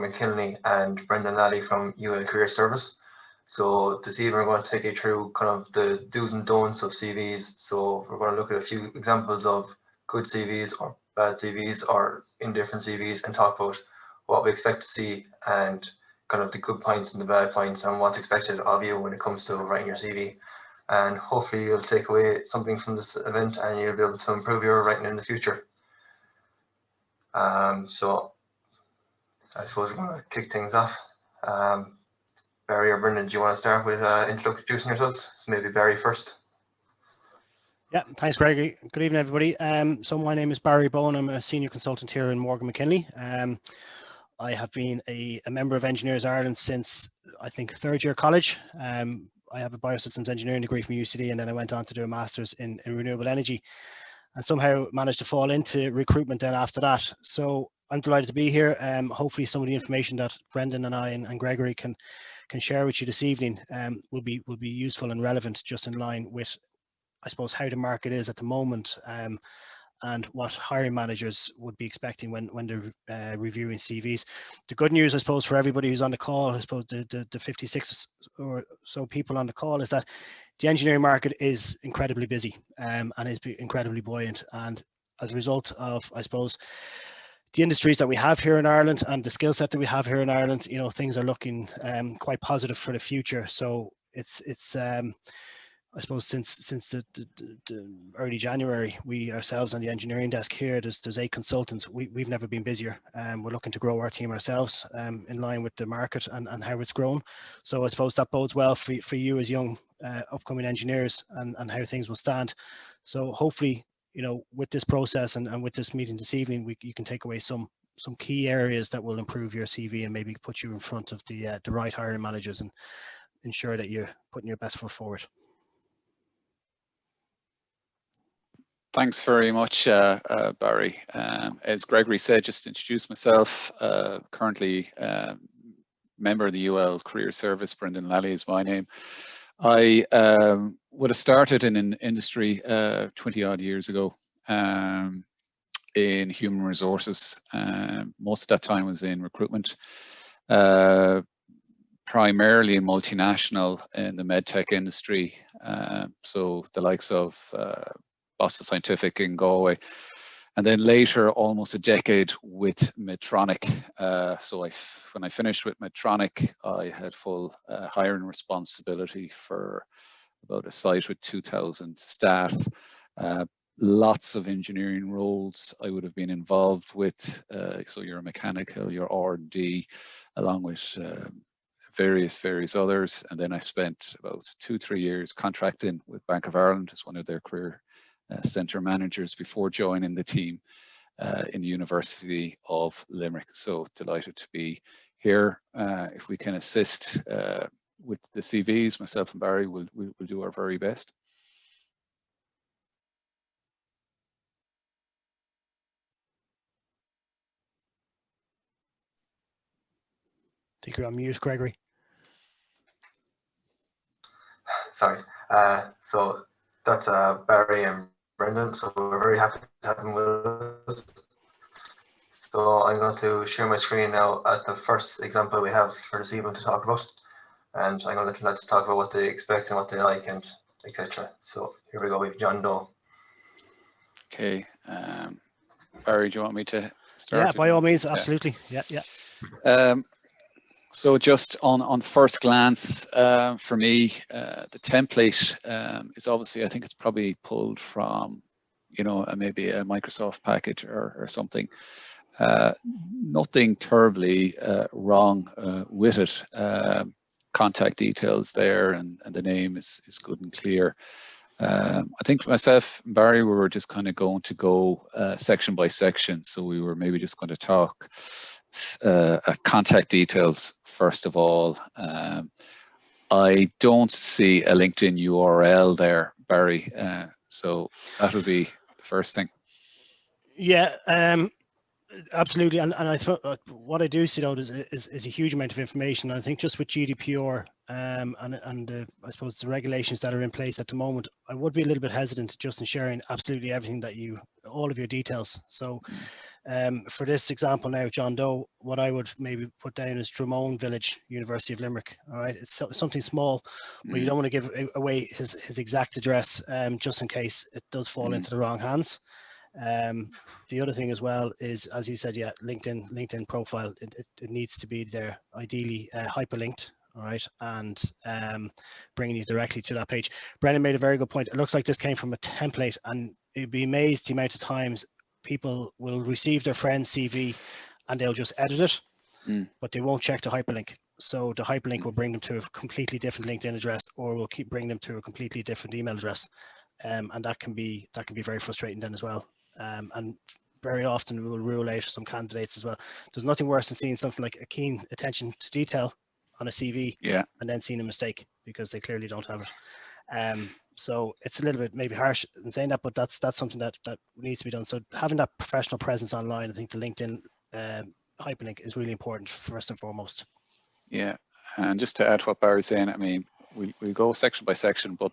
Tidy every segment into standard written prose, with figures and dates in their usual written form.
McKinley and Brendan Lally from UL Career Service. So this evening we're going to take you through kind of the do's and don'ts of CVs. So we're going to look at a few examples of good CVs or bad CVs or indifferent CVs and talk about what we expect to see and kind of the good points and the bad points and what's expected of you when it comes to writing your CV. And hopefully you'll take away something from this event and you'll be able to improve your writing in the future. So I suppose we're going to kick things off. Barry or Brendan, do you want to start with introducing yourselves? So maybe Barry first. Yeah, thanks, Gregory. Good evening, everybody. So my name is Barry Bowen. I'm a senior consultant here in Morgan McKinley. I have been a member of Engineers Ireland since, I think, third year college. I have a biosystems engineering degree from UCD, and then I went on to do a master's in renewable energy, and somehow managed to fall into recruitment then after that. So I'm delighted to be here. Hopefully some of the information that Brendan and I and Gregory can share with you this evening will be useful and relevant, just in line with, I suppose, how the market is at the moment, and what hiring managers would be expecting when they're reviewing CVs. The good news, I suppose, for everybody who's on the call, I suppose the 56 or so people on the call, is that the engineering market is incredibly busy and is incredibly buoyant. And as a result of, I suppose, the industries that we have here in Ireland and the skill set that we have here in Ireland, you know, things are looking quite positive for the future. So it's I suppose since the early January, we ourselves on the engineering desk here, there's 8 consultants. We've never been busier. We're looking to grow our team ourselves in line with the market and how it's grown. So I suppose that bodes well for you as young upcoming engineers and how things will stand. So hopefully, you know, with this process and with this meeting this evening, you can take away some key areas that will improve your CV and maybe put you in front of the right hiring managers and ensure that you're putting your best foot forward. Thanks very much, Barry. As Gregory said, just to introduce myself, currently member of the UL Career Service. Brendan Lally is my name. I would have started in an industry 20 odd years ago in human resources. Most of that time was in recruitment, primarily multinational in the medtech industry. So the likes of Boston Scientific in Galway, and then later almost a decade with Medtronic. So when I finished with Medtronic, I had full hiring responsibility for about a site with 2,000 staff. Lots of engineering roles I would have been involved with. So your mechanical, your R&D, along with various others. And then I spent about 2-3 years contracting with Bank of Ireland as one of their career centre managers before joining the team in the University of Limerick. So delighted to be here. If we can assist with the CVs, myself and Barry will do our very best. I think you're on mute, Gregory. Sorry. So that's Barry and Brendan, so we're very happy to have them with us. So I'm going to share my screen now at the first example we have for this evening to talk about, and I'm going to let the lads talk about what they expect and what they like and etc. So here we go with John Doe. Okay, Barry, do you want me to start? Yeah, by all means, absolutely. Yeah. So just on first glance, for me, the template is obviously, I think it's probably pulled from, you know, maybe a Microsoft package or something. Nothing terribly wrong with it. Contact details there, and the name is good and clear. I think myself and Barry, we were just kind of going to go section by section. So we were maybe just going to talk contact details first of all. I don't see a LinkedIn URL there, Barry. So that would be the first thing. Yeah, absolutely. And I thought what I do see though is a huge amount of information. I think just with GDPR and I suppose the regulations that are in place at the moment, I would be a little bit hesitant just in sharing absolutely everything that all of your details. So For this example now, John Doe, what I would maybe put down is Dromone Village, University of Limerick. All right, it's something small, but you don't want to give away his exact address, just in case it does fall into the wrong hands. The other thing as well is, as you said, yeah, LinkedIn profile. It needs to be there, ideally hyperlinked. All right, and bringing you directly to that page. Brendan made a very good point. It looks like this came from a template, and you'd be amazed the amount of times people will receive their friend's CV and they'll just edit it, but they won't check the hyperlink. So the hyperlink will bring them to a completely different LinkedIn address, or will keep bringing them to a completely different email address, and that can be very frustrating then as well. And very often we will rule out some candidates as well. There's nothing worse than seeing something like a keen attention to detail on a CV, and then seeing a mistake because they clearly don't have it. So it's a little bit maybe harsh in saying that, but that's something that needs to be done. So having that professional presence online, I think the LinkedIn hyperlink is really important first and foremost. Yeah, and just to add what Barry's saying, I mean, we go section by section, but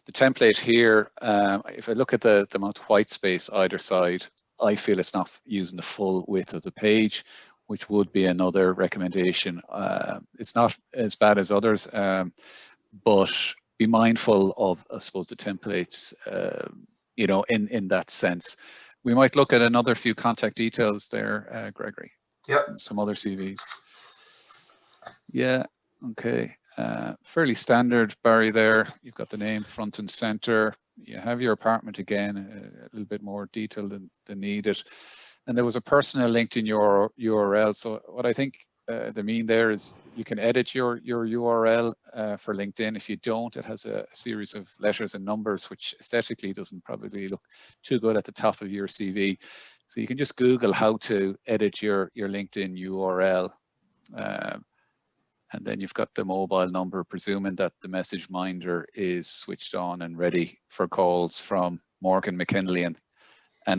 the template here, if I look at the amount of white space either side, I feel it's not using the full width of the page, which would be another recommendation. It's not as bad as others, but be mindful of, I suppose, the templates, you know, in that sense. We might look at another few contact details there, Gregory. Yeah. Some other CVs. Yeah, okay. Fairly standard, Barry, there. You've got the name front and center. You have your apartment again, a little bit more detail than needed. And there was a personal link in your URL. So what I think the mean there is you can edit your URL for LinkedIn. If you don't, it has a series of letters and numbers, which aesthetically doesn't probably look too good at the top of your CV. So you can just Google how to edit your LinkedIn URL. And then you've got the mobile number, presuming that the message minder is switched on and ready for calls from Morgan, McKinley, and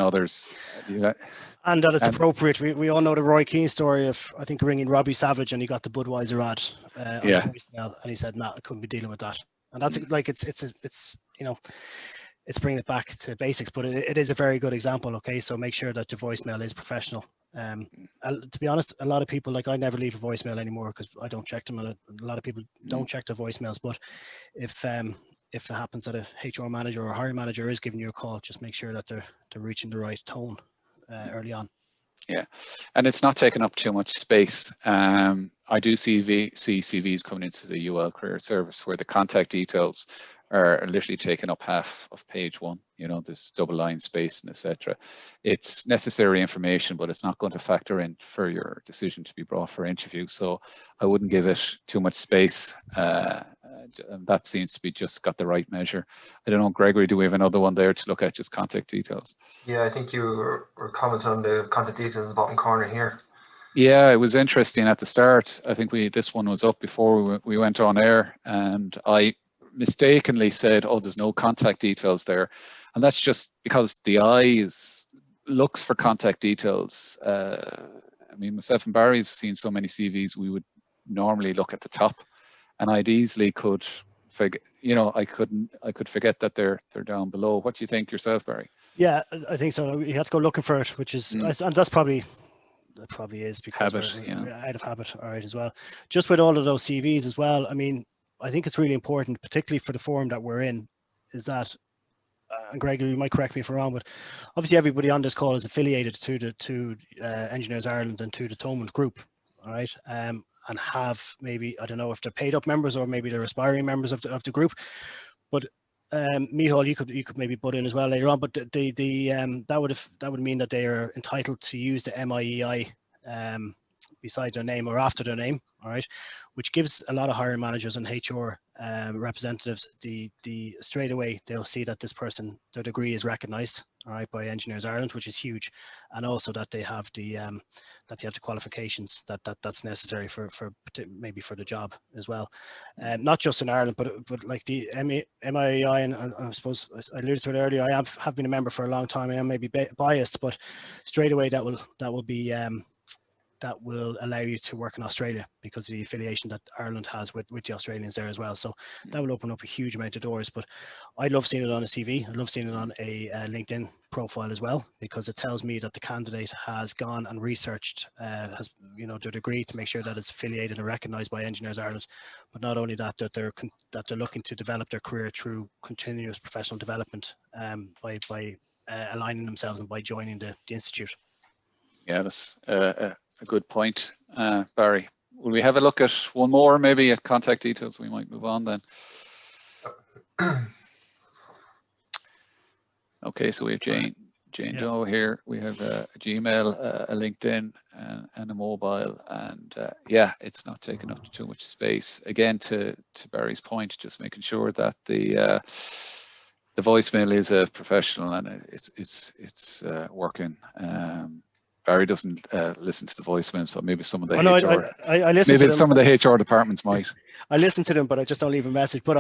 others. And that it's appropriate. We all know the Roy Keane story of, I think, ringing Robbie Savage and he got the Budweiser ad on the voicemail, and he said, "Nah, I couldn't be dealing with that." And that's like it's you know, it's bringing it back to basics, but it is a very good example. Okay, so make sure that the voicemail is professional. To be honest, a lot of people, like, I never leave a voicemail anymore because I don't check them, and a lot of people don't check their voicemails. But if it happens that a HR manager or a hiring manager is giving you a call, just make sure that they're reaching the right tone early on. Yeah, and it's not taking up too much space. I do see CVs coming into the UL Career Service where the contact details are literally taking up half of page one, you know, this double line space and etc. It's necessary information, but it's not going to factor in for your decision to be brought for interview. So I wouldn't give it too much space. And that seems to be just got the right measure. I don't know, Gregory, do we have another one there to look at, just contact details? Yeah, I think you were commenting on the contact details in the bottom corner here. Yeah, it was interesting at the start. I think this one was up before we went on air, and I mistakenly said, "Oh, there's no contact details there," and that's just because the eye looks for contact details. I mean, myself and Barry's seen so many CVs, we would normally look at the top, and I'd easily could forget. You know, I could forget that they're down below. What do you think yourself, Barry? Yeah, I think so. You have to go looking for it, which is, and that's probably. That probably is because we're out of habit, all right, as well. Just with all of those CVs as well, I mean, I think it's really important, particularly for the forum that we're in, is that, and Gregory, you might correct me if I'm wrong, but obviously everybody on this call is affiliated to Engineers Ireland and to the Thomond group, all right, and have maybe, I don't know if they're paid up members or maybe they're aspiring members of the group, but Mihal, you could maybe butt in as well later on, but that would mean that they are entitled to use the MIEI beside their name or after their name, all right, which gives a lot of hiring managers and HR representatives the straight away they'll see that this person, their degree is recognized, all right, by Engineers Ireland, which is huge, and also that they have the qualifications that's necessary for maybe for the job as well, not just in Ireland, but like the MIEI, and I suppose I alluded to it earlier, I have been a member for a long time. I am maybe biased, but straight away that will be that will allow you to work in Australia because of the affiliation that Ireland has with the Australians there as well. So that will open up a huge amount of doors. But I love seeing it on a CV. I love seeing it on a LinkedIn profile as well, because it tells me that the candidate has gone and researched, has, you know, their degree to make sure that it's affiliated and recognised by Engineers Ireland. But not only that, that they're looking to develop their career through continuous professional development by aligning themselves and by joining the institute. Yeah, that's a good point, Barry. Will we have a look at one more, maybe at contact details? We might move on then. Okay, so we have Jane Doe here. We have a Gmail, a LinkedIn, and a mobile, and yeah, it's not taking up too much space. Again, to Barry's point, just making sure that the voicemail is a professional and it's working. Barry doesn't listen to the voicemails, but maybe some of the HR, I listen maybe to them. some of the HR departments might. I listen to them, but I just don't leave a message. But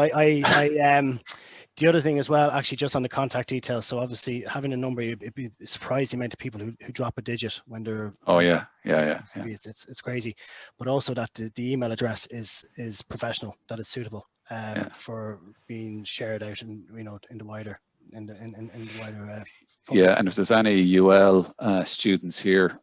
the other thing as well, actually, just on the contact details. So obviously, having a number, you'd be surprised the amount of people who drop a digit when they're. Oh yeah. It's crazy, but also that the email address is professional, that it's suitable for being shared out in, you know, in the wider yeah, and if there's any UL students here,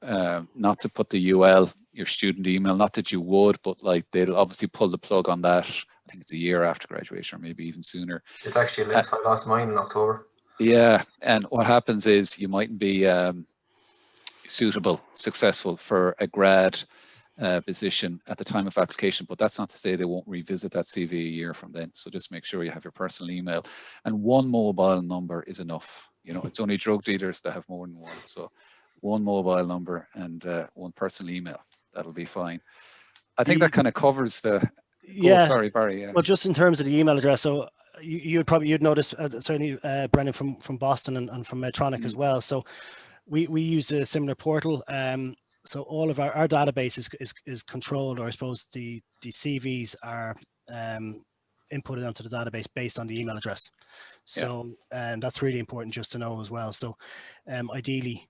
not to put the UL, your student email, not that you would, but like they'll obviously pull the plug on that. I think it's a year after graduation or maybe even sooner. It's actually less. I lost mine in October. Yeah, and what happens is you mightn't be successful for a grad position at the time of application, but that's not to say they won't revisit that CV a year from then. So just make sure you have your personal email, and one mobile number is enough. You know, it's only drug dealers that have more than one. So one mobile number and one personal email, that'll be fine. I think that kind of covers the. Yeah. Oh, sorry, Barry. Yeah. Well, just in terms of the email address, so you'd notice certainly Brendan from Boston and from Medtronic as well. So we use a similar portal. So all of our database is controlled, or I suppose the CVs are inputted onto the database based on the email address. So and that's really important just to know as well. So ideally,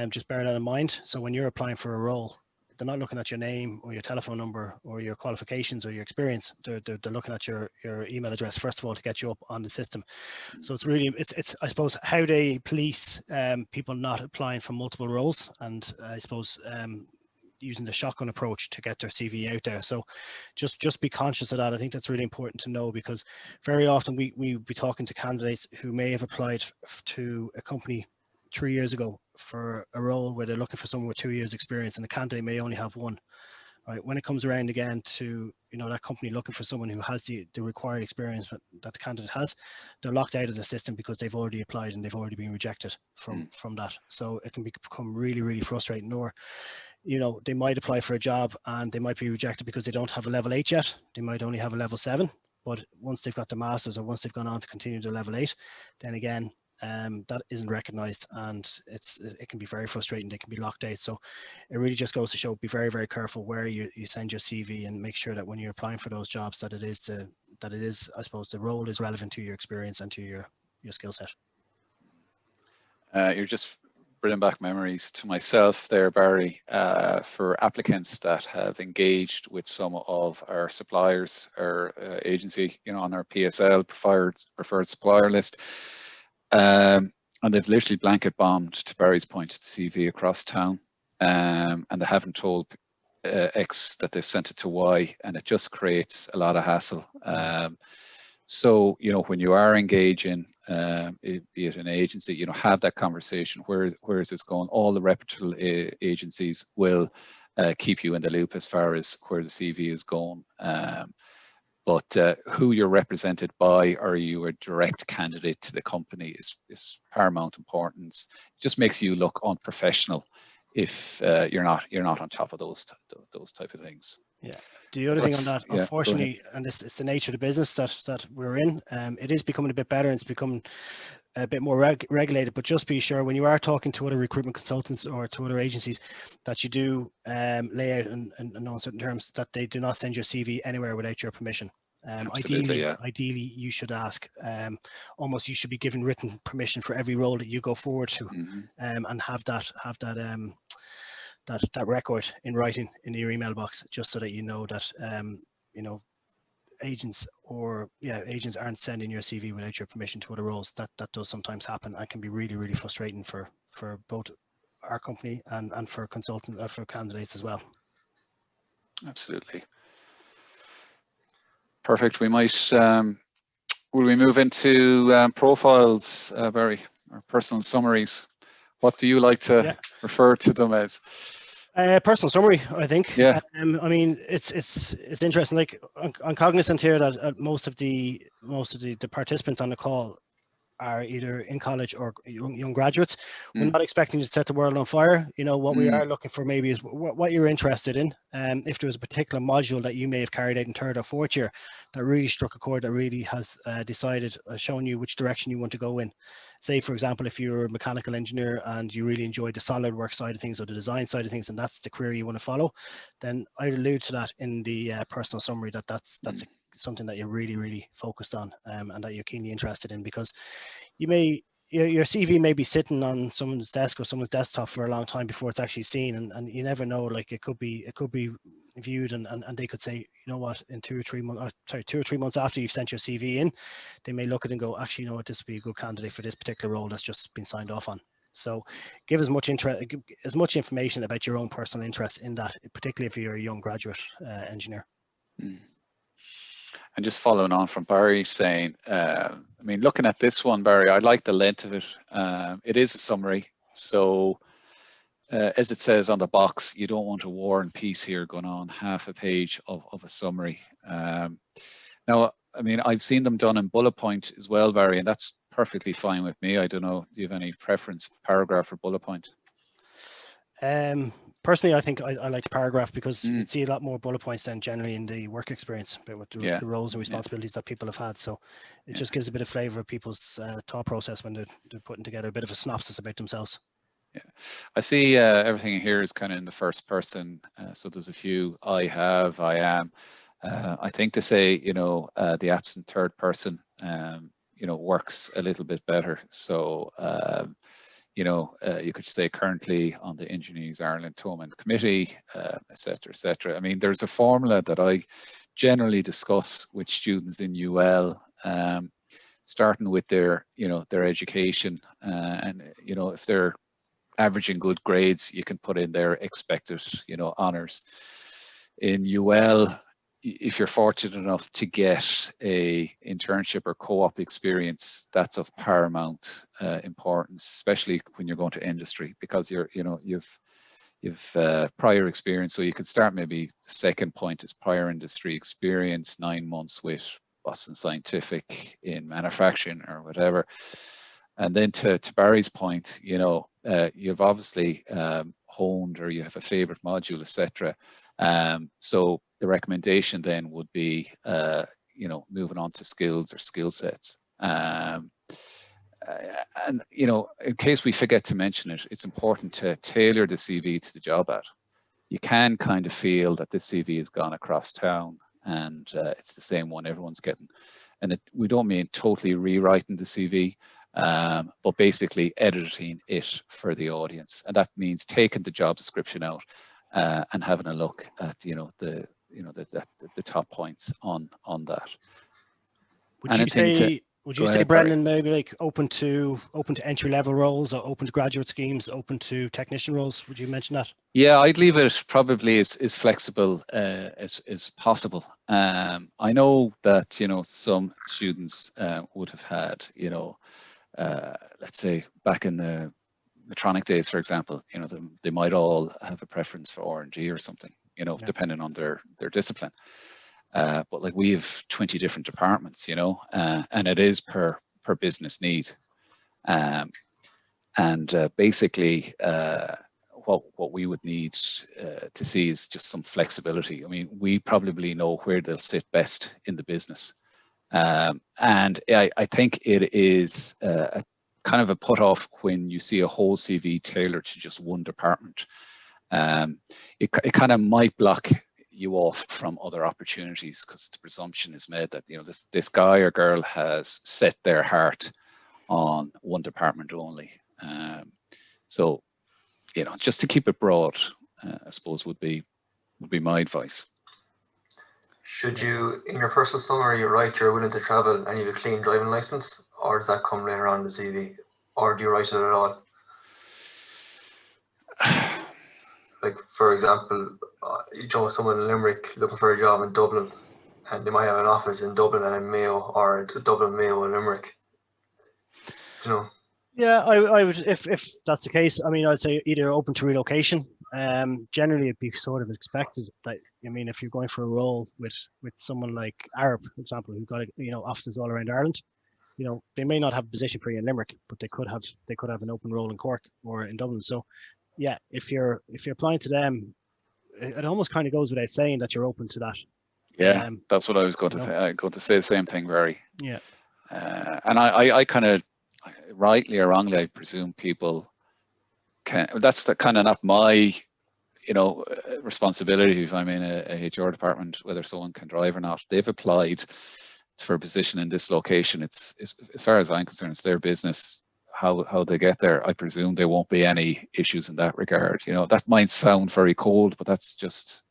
just bear that in mind. So when you're applying for a role, they're not looking at your name or your telephone number or your qualifications or your experience. They're looking at your email address first of all to get you up on the system. So it's really it's I suppose how they police people not applying for multiple roles, and I suppose using the shotgun approach to get their CV out there. So just be conscious of that. I think that's really important to know, because very often we be talking to candidates who may have applied to a company 3 years ago for a role where they're looking for someone with 2 years experience, and the candidate may only have one. Right, when it comes around again to, you know, that company looking for someone who has the required experience that the candidate has, they're locked out of the system because they've already applied and they've already been rejected from that. So it can become really, really frustrating. Or, you know, they might apply for a job and they might be rejected because they don't have a level 8 yet. They might only have a level 7, but once they've got the masters or once they've gone on to continue to level 8, then again, that isn't recognized, and it can be very frustrating. They can be locked out. So it really just goes to show, be very, very careful where you send your CV, and make sure that when you're applying for those jobs that it is, I suppose, the role is relevant to your experience and to your skill set. You're just bringing back memories to myself there, Barry, for applicants that have engaged with some of our suppliers, our agency, you know, on our PSL, preferred supplier list. And they've literally blanket bombed, to Barry's point, the CV across town, and they haven't told X that they've sent it to Y, and it just creates a lot of hassle. So, you know, when you are engaging, be it an agency, you know, have that conversation. Where is this going? All the reputable agencies will keep you in the loop as far as where the CV is going. But who you're represented by, are you a direct candidate to the company, is paramount importance. It just makes you look unprofessional if you're not on top of those type of things. Yeah. The other thing on that, unfortunately, and it's the nature of the business that we're in, it is becoming a bit better, and it's becoming a bit more regulated. But just be sure when you are talking to other recruitment consultants or to other agencies that you do lay out in certain terms that they do not send your CV anywhere without your permission. Ideally, you should ask. Almost, you should be given written permission for every role that you go forward to, and have that that record in writing in your email box, just so that you know that agents aren't sending your CV without your permission to other roles. That does sometimes happen and can be really, really frustrating for both our company and for consultants, for candidates as well. Absolutely. Perfect. We might, will we move into profiles, Barry, or personal summaries? What do you like to refer to them as? Personal summary, I think. Yeah. I mean, it's interesting. Like, I'm cognizant here that most of the participants on the call are either in college or young graduates. We're not expecting you to set the world on fire. What we are looking for maybe is what you're interested in. If there was a particular module that you may have carried out in third or fourth year that really struck a chord, that really has shown you which direction you want to go in. Say, for example, if you're a mechanical engineer and you really enjoy the SolidWorks side of things or the design side of things, and that's the career you want to follow, then I'd allude to that in the personal summary, that's something that you're really, really focused on, and that you're keenly interested in, because your CV may be sitting on someone's desk or someone's desktop for a long time before it's actually seen, and you never know. Like, it could be viewed, and they could say, you know what, in 2 or 3 months after you've sent your CV in, they may look at it and go, actually, you know what, this would be a good candidate for this particular role that's just been signed off on. So give as much information about your own personal interest in that, particularly if you're a young graduate engineer. And just following on from Barry saying, I mean, looking at this one, Barry, I like the length of it. It is a summary. So as it says on the box, you don't want a war and peace here going on, half a page of a summary. Now, I mean, I've seen them done in bullet point as well, Barry, and that's perfectly fine with me. I don't know, do you have any preference, paragraph or bullet point? Personally, I think I like the paragraph, because you'd see a lot more bullet points than generally in the work experience, but with the roles and responsibilities that people have had. So it just gives a bit of flavor of people's thought process when they're putting together a bit of a synopsis about themselves. Yeah, I see everything here is kind of in the first person. So there's a few I have, I am. I think to say, the absent third person, works a little bit better. So, you could say currently on the Engineers Ireland Thomond Committee, et cetera. I mean, there's a formula that I generally discuss with students in UL, starting with their education, and if they're averaging good grades, you can put in their expected honors. In UL, if you're fortunate enough to get a internship or co-op experience, that's of paramount importance, especially when you're going to industry, because you've prior experience. So you could start, maybe the second point is prior industry experience, 9 months with Boston Scientific in manufacturing or whatever. And then to Barry's point, you've obviously honed, or you have a favorite module, etc. So the recommendation then would be, moving on to skills or skill sets. And in case we forget to mention it, it's important to tailor the CV to the job ad. You can kind of feel that this CV has gone across town, and it's the same one everyone's getting. And we don't mean totally rewriting the CV, but basically editing it for the audience, and that means taking the job description out and having a look at the top points on that. Would you say, Brendan, maybe like open to entry level roles, or open to graduate schemes, open to technician roles? Would you mention that? Yeah, I'd leave it probably as flexible as possible. I know that some students would have had let's say back in the Medtronic days, for example, they might all have a preference for R&D or something, depending on their discipline. But like, we have 20 different departments, and it is per business need. Basically, what we would need to see is just some flexibility. I mean, we probably know where they'll sit best in the business. And I think it is a kind of a put off when you see a whole CV tailored to just one department. It kind of might block you off from other opportunities, because the presumption is made that this guy or girl has set their heart on one department only. So just to keep it broad, I suppose would be my advice. Should you, in your personal summary, write you're willing to travel and you have a clean driving license, or does that come later on in the CV, or do you write it at all? Like, for example, someone in Limerick looking for a job in Dublin, and they might have an office in Dublin and in Mayo, or Dublin, Mayo, and Limerick. Yeah, I would, if that's the case, I mean, I'd say either open to relocation. Generally, it'd be sort of expected that, I mean, if you're going for a role with someone like Arab, for example, who've got offices all around Ireland, they may not have a position for you in Limerick, but they could have an open role in Cork or in Dublin. So, yeah, if you're applying to them, it almost kind of goes without saying that you're open to that. Yeah, that's what I was going to say. The same thing, Barry. Yeah, and I kind of, rightly or wrongly, I presume people can. That's kind of not my, responsibility if I'm in a HR department whether someone can drive or not. They've applied for a position in this location. It's as far as I'm concerned, it's their business how they get there. I presume there won't be any issues in that regard. That might sound very cold, but that's just,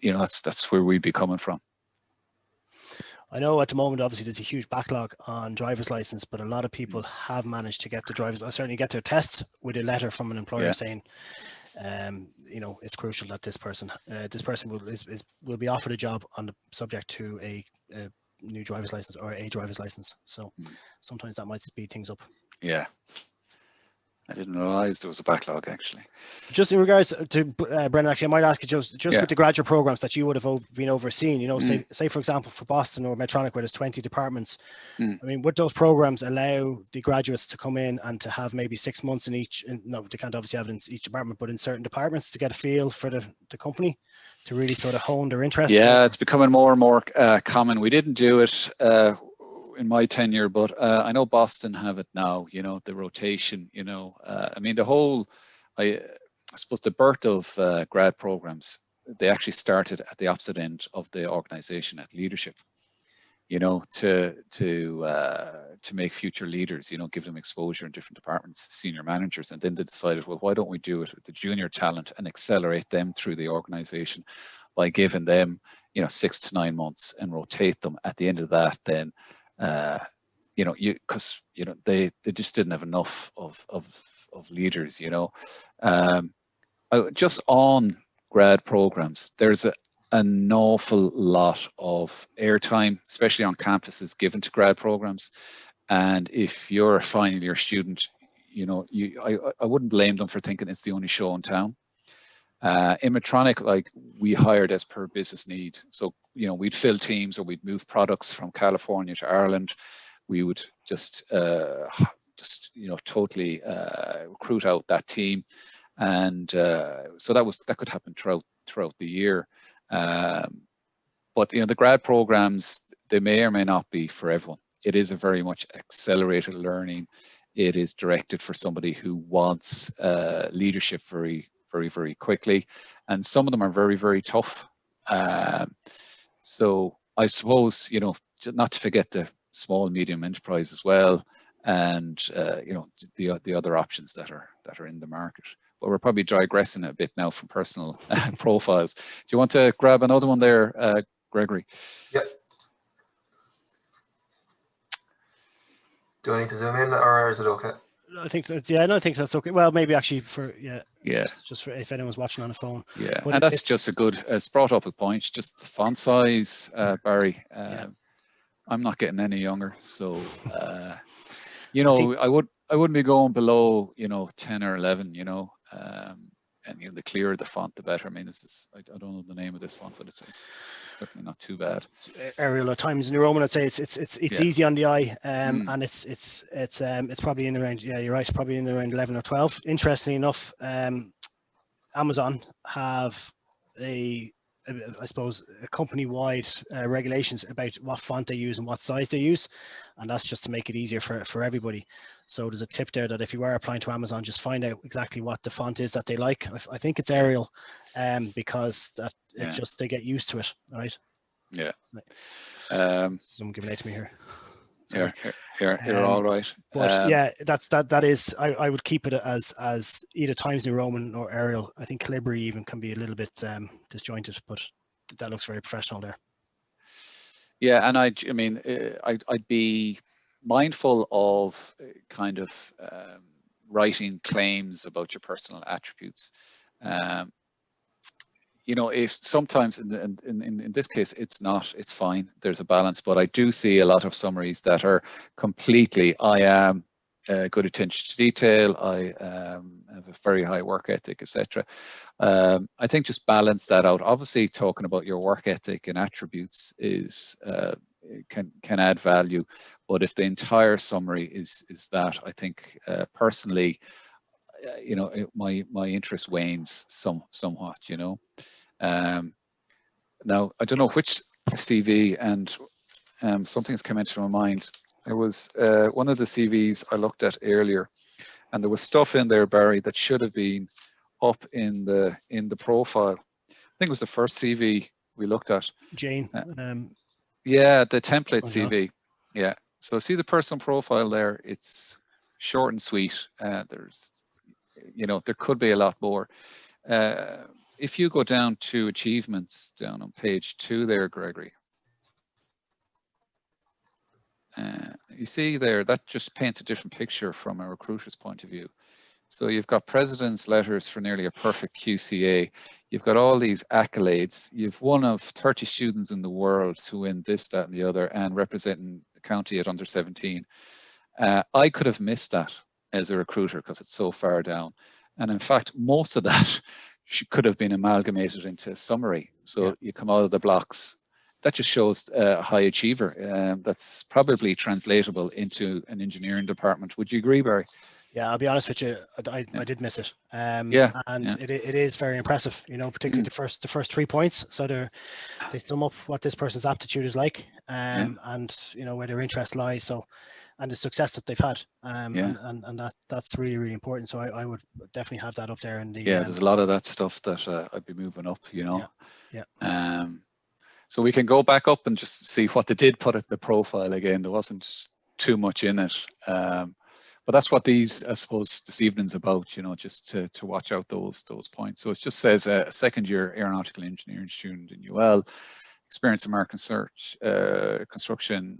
that's where we'd be coming from. I know at the moment, obviously, there's a huge backlog on driver's license, but a lot of people have managed to get the certainly get their tests with a letter from an employer saying, it's crucial that this person will be offered a job on the subject to a new driver's license or a driver's license. So sometimes that might speed things up. Yeah. I didn't realize there was a backlog, actually. Just in regards to Brendan, actually, I might ask you just with the graduate programs that you would have been overseeing, say for example, for Boston or Medtronic, where there's 20 departments. I mean, would those programs allow the graduates to come in and to have maybe 6 months in each? No, they can't obviously have it in each department, but in certain departments to get a feel for the company, to really sort of hone their interest. Yeah, it's becoming more and more common. We didn't do it in my tenure, but I know Boston have it now, the rotation, I mean, the whole, I suppose the birth of grad programs, they actually started at the opposite end of the organization at leadership, to make future leaders, give them exposure in different departments, senior managers. And then they decided, well, why don't we do it with the junior talent and accelerate them through the organization by giving them, 6 to 9 months and rotate them at the end of that. Then because they just didn't have enough of leaders. Just on grad programs, there's an awful lot of airtime, especially on campuses, given to grad programs. And if you're a final year student, I wouldn't blame them for thinking it's the only show in town. In Medtronic, we hired as per business need. So, we'd fill teams or we'd move products from California to Ireland. We would just totally recruit out that team. And so that could happen throughout the year. But, the grad programs, they may or may not be for everyone. It is a very much accelerated learning. It is directed for somebody who wants leadership very, very, very quickly. And some of them are very, very tough. So I suppose, not to forget the small, medium enterprise as well. And, the other options that are in the market. But we're probably digressing a bit now from personal profiles. Do you want to grab another one there, Gregory? Yep. Do I need to zoom in, or is it okay? I think I don't think that's okay. Well, maybe actually Yeah. Just for if anyone's watching on a phone. Yeah, but and that's just a good. It's brought up a point. Just the font size, Barry. I'm not getting any younger, so I wouldn't be going below 10 or 11. And the clearer the font, the better. I mean, I don't know the name of this font, but it's certainly not too bad. Arial or Times New Roman, I'd say it's easy on the eye, and it's probably in around, you're right, probably in around 11 or 12. Interestingly enough, Amazon have I suppose a company-wide regulations about what font they use and what size they use, and that's just to make it easier for everybody. So there's a tip there that if you are applying to Amazon, just find out exactly what the font is that they like. I think it's Arial, because they get used to it, right? Yeah. Someone giving it to me here. Sorry. You're all right. But yeah, that is. I would keep it as either Times New Roman or Arial. I think Calibri even can be a little bit disjointed, but that looks very professional there. Yeah, and I mean, I'd be mindful of kind of writing claims about your personal attributes. You know, if sometimes in this case it's fine, there's a balance, but I do see a lot of summaries that are completely, I am good attention to detail, I have a very high work ethic, etc. I think just balance that out. Obviously, talking about your work ethic and attributes is can add value, but if the entire summary is that, I think personally, you know, my interest wanes somewhat, you know. Now I don't know which CV, and something's come into my mind. It was one of the CVs I looked at earlier, and there was stuff in there, Barry, that should have been up in the profile. I think it was the first CV we looked at. Jane. Yeah, the template CV. Yeah. So see the personal profile there. It's short and sweet. There's, you know, there could be a lot more. If you go down to achievements down on page 2 there, Gregory, you see there, that just paints a different picture from a recruiter's point of view. So you've got president's letters for nearly a perfect QCA. You've got all these accolades. You've one of 30 students in the world who win this, that, and the other, and representing the county at under 17. I could have missed that as a recruiter because it's so far down. And in fact, most of that could have been amalgamated into a summary. So you come out of the blocks. That just shows a high achiever. That's probably translatable into an engineering department. Would you agree, Barry? Yeah, I'll be honest with you. I did miss it. It is very impressive. You know, particularly the first 3 points. So they sum up what this person's aptitude is like, and you know where their interest lies. So, and the success that they've had. And that's really, really important. So I would definitely have that up there. In the, there's a lot of that stuff that I'd be moving up. You know. Yeah. So we can go back up and just see what they did put in the profile again. There wasn't too much in it. But that's what these, I suppose, this evening's about, you know, just to watch out those points. So it just says a second-year aeronautical engineering student in UL, experience in market research, construction,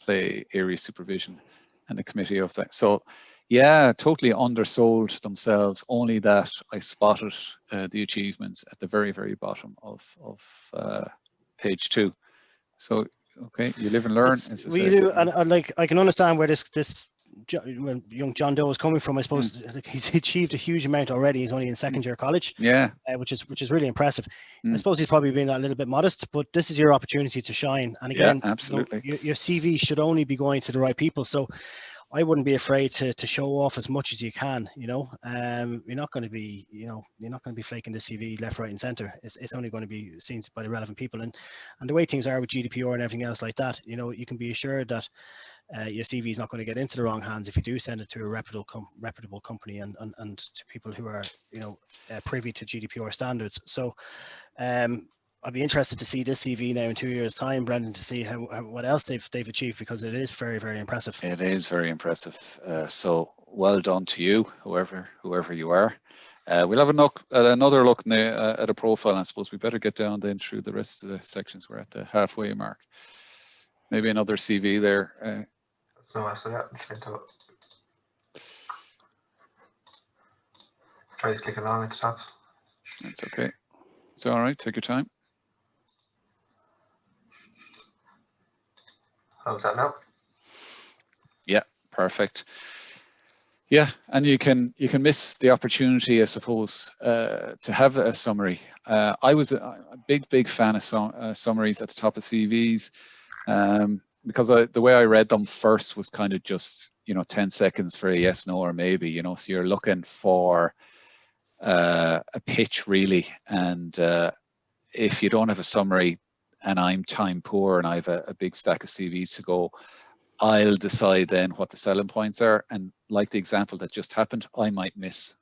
play area supervision, and the committee of that. So, yeah, totally undersold themselves. Only that I spotted the achievements at the very, very bottom of page 2. So, okay, you live and learn. We do, and like I can understand where this young John Doe is coming from. I suppose he's achieved a huge amount already. He's only in second year college, which is really impressive. I suppose he's probably being a little bit modest, but this is your opportunity to shine. And again, absolutely, you know, your CV should only be going to the right people. So I wouldn't be afraid to show off as much as you can. You know, you're not going to be, flaking the CV left, right, and center. It's only going to be seen by the relevant people. And the way things are with GDPR and everything else like that, you know, you can be assured that your CV is not going to get into the wrong hands if you do send it to a reputable company and to people who are, you know, privy to GDPR standards. So I'd be interested to see this CV now in 2 years' time, Brendan, to see what else they've achieved, because it is very, very impressive. It is very impressive. So well done to you, whoever you are. We'll have another look at a profile. I suppose we better get down then through the rest of the sections. We're at the halfway mark. Maybe another CV there. No, after that, try to click along at the top. That's okay. It's all right. Take your time. How's that now? Yeah, perfect. Yeah, and you can miss the opportunity, I suppose, to have a summary. I was a big fan of summaries at the top of CVs, because the way I read them first was kind of just, you know, 10 seconds for a yes, no, or maybe, you know, so you're looking for a pitch really. And if you don't have a summary and I'm time poor and I have a big stack of CVs to go, I'll decide then what the selling points are. And like the example that just happened, I might miss.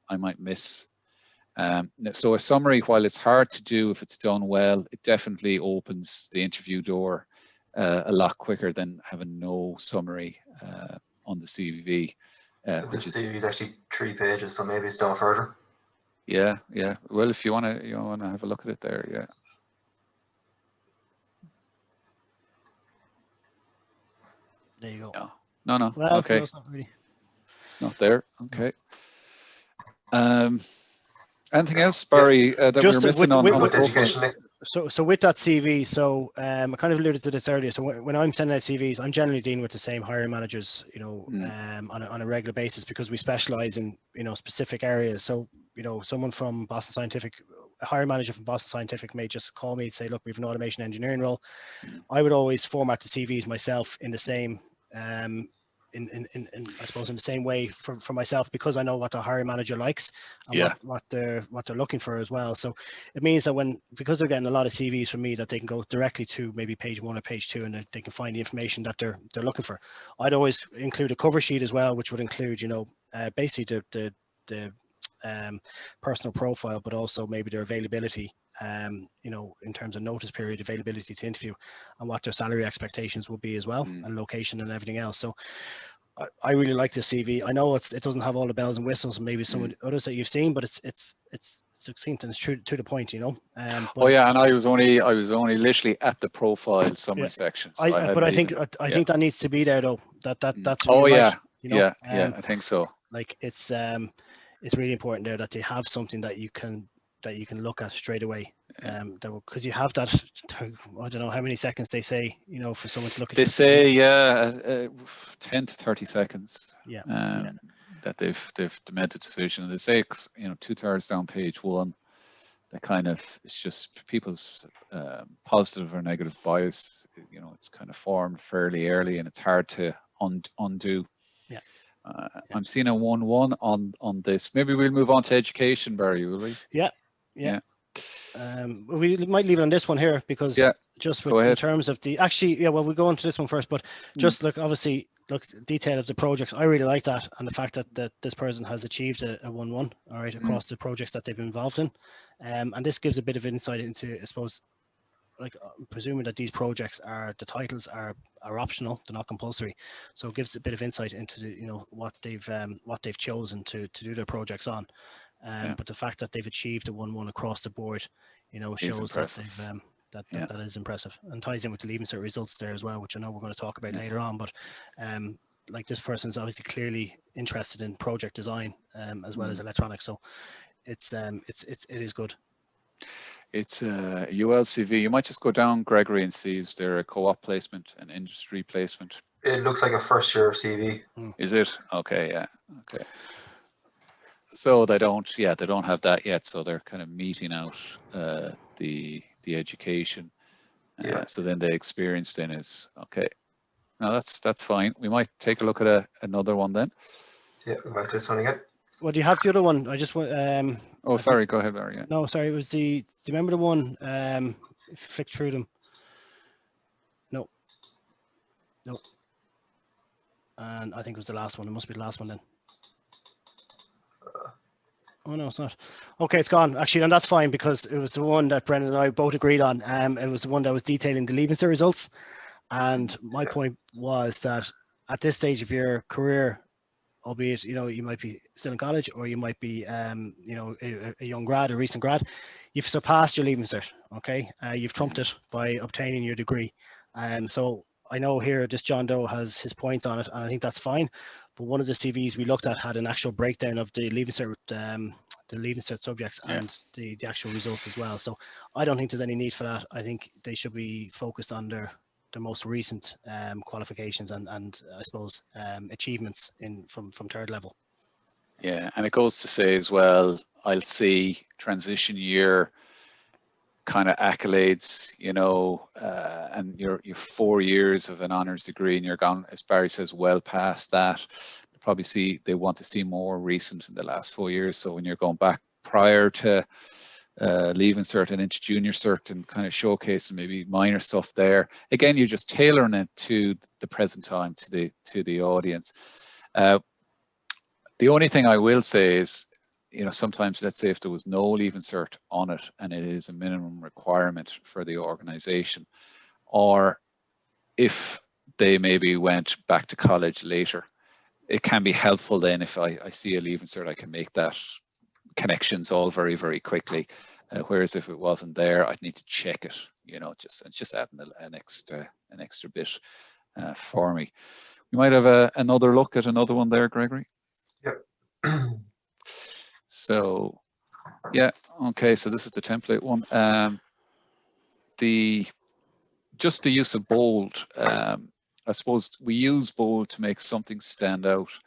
So a summary, while it's hard to do if it's done well, it definitely opens the interview door a lot quicker than having no summary on the CV, which The is CV is actually 3 pages, so maybe it's down further. yeah. Well, if you wanna have a look at it there, yeah. There you go. No. Well, Okay, no, it's not really. it's not there. Okay. Anything else, Barry, that Just we're missing on the With profile? education, So with that CV, so I kind of alluded to this earlier. So when I'm sending out CVs, I'm generally dealing with the same hiring managers, on a regular basis, because we specialize in, specific areas. So, someone from Boston Scientific, a hiring manager from Boston Scientific may just call me and say, look, we have an automation engineering role. I would always format the CVs myself in the same, in I suppose in the same way for myself, because I know what the hiring manager likes and what they're looking for as well. So it means that because they're getting a lot of CVs from me, that they can go directly to maybe page 1 or page 2, and they can find the information that they're looking for. I'd always include a cover sheet as well, which would include, basically the personal profile, but also maybe their availability, in terms of notice period, availability to interview, and what their salary expectations will be as well, and location and everything else. So I really like the CV. I know it doesn't have all the bells and whistles and maybe some of the others that you've seen, but it's succinct and it's true to the point, and I was only literally at the profile summary section. So I think that needs to be there though. That's I think so. Like it's really important there that they have something that you can look at straight away. Because you have that, I don't know how many seconds they say, for someone to look at. They say 10 to 30 seconds. That they've made the decision, and they say 2/3 down page 1. That kind of, it's just people's positive or negative bias. It's kind of formed fairly early, and it's hard to undo. I'm seeing a 1-1 on this. Maybe we'll move on to education, Barry, will we? Yeah. We might leave it on this one here, because just in terms of the we'll go on to this one first, but just detail of the projects. I really like that, and the fact that this person has achieved a 1-1 all right across the projects that they've been involved in, and this gives a bit of insight into, I suppose, I'm presuming that these projects the titles are optional, they're not compulsory, so it gives a bit of insight into what they've chosen to do their projects on. But the fact that they've achieved a 1-1 across the board, shows that they've that is impressive, and ties in with the Leaving Cert results there as well, which I know we're going to talk about later on. But this person is obviously clearly interested in project design as well as electronics, so it is good. It's a ULCV. You might just go down, Gregory, and see is there a co-op placement, an industry placement. It looks like a first year CV. Is it? Okay, yeah. Okay. So they don't have that yet. So they're kind of meeting out the education. So then the experience then is okay. Now that's fine. We might take a look at another one then. Yeah, back to this one again. Well, do you have the other one? I just want. Sorry. Go ahead, Barry. Yeah. No, sorry. It was do you remember the one? Flick through them. No. And I think it was the last one. It must be the last one then. Oh no, it's not. Okay, it's gone. Actually, and that's fine, because it was the one that Brendan and I both agreed on. It was the one that was detailing the Leaving Cert results. And my point was that at this stage of your career, albeit you might be still in college, or you might be a young grad, a recent grad, you've surpassed your Leaving Cert. Okay, you've trumped it by obtaining your degree. So I know here this John Doe has his points on it, and I think that's fine. But one of the CVs we looked at had an actual breakdown of the Leaving Cert subjects and the actual results as well. So I don't think there's any need for that. I think they should be focused on their most recent qualifications and I suppose achievements from third level. Yeah, and it goes to say as well, I'll see transition year kind of accolades, and your 4 years of an honours degree, and you're gone, as Barry says, well past that. They want to see more recent in the last 4 years. So when you're going back prior to Leaving Cert and into Junior Cert and kind of showcasing maybe minor stuff there, again, you're just tailoring it to the present time, to the audience. The only thing I will say is, sometimes, let's say if there was no Leaving Cert on it and it is a minimum requirement for the organization, or if they maybe went back to college later, it can be helpful then if I see a leaving cert, I can make that connections all very, very quickly. Whereas if it wasn't there, I'd need to check it, you know, just adding an extra bit for me. We might have another look at another one there, Gregory. Yep. So, yeah, okay, so this is the template one. Just the use of bold, I suppose we use bold to make something stand out.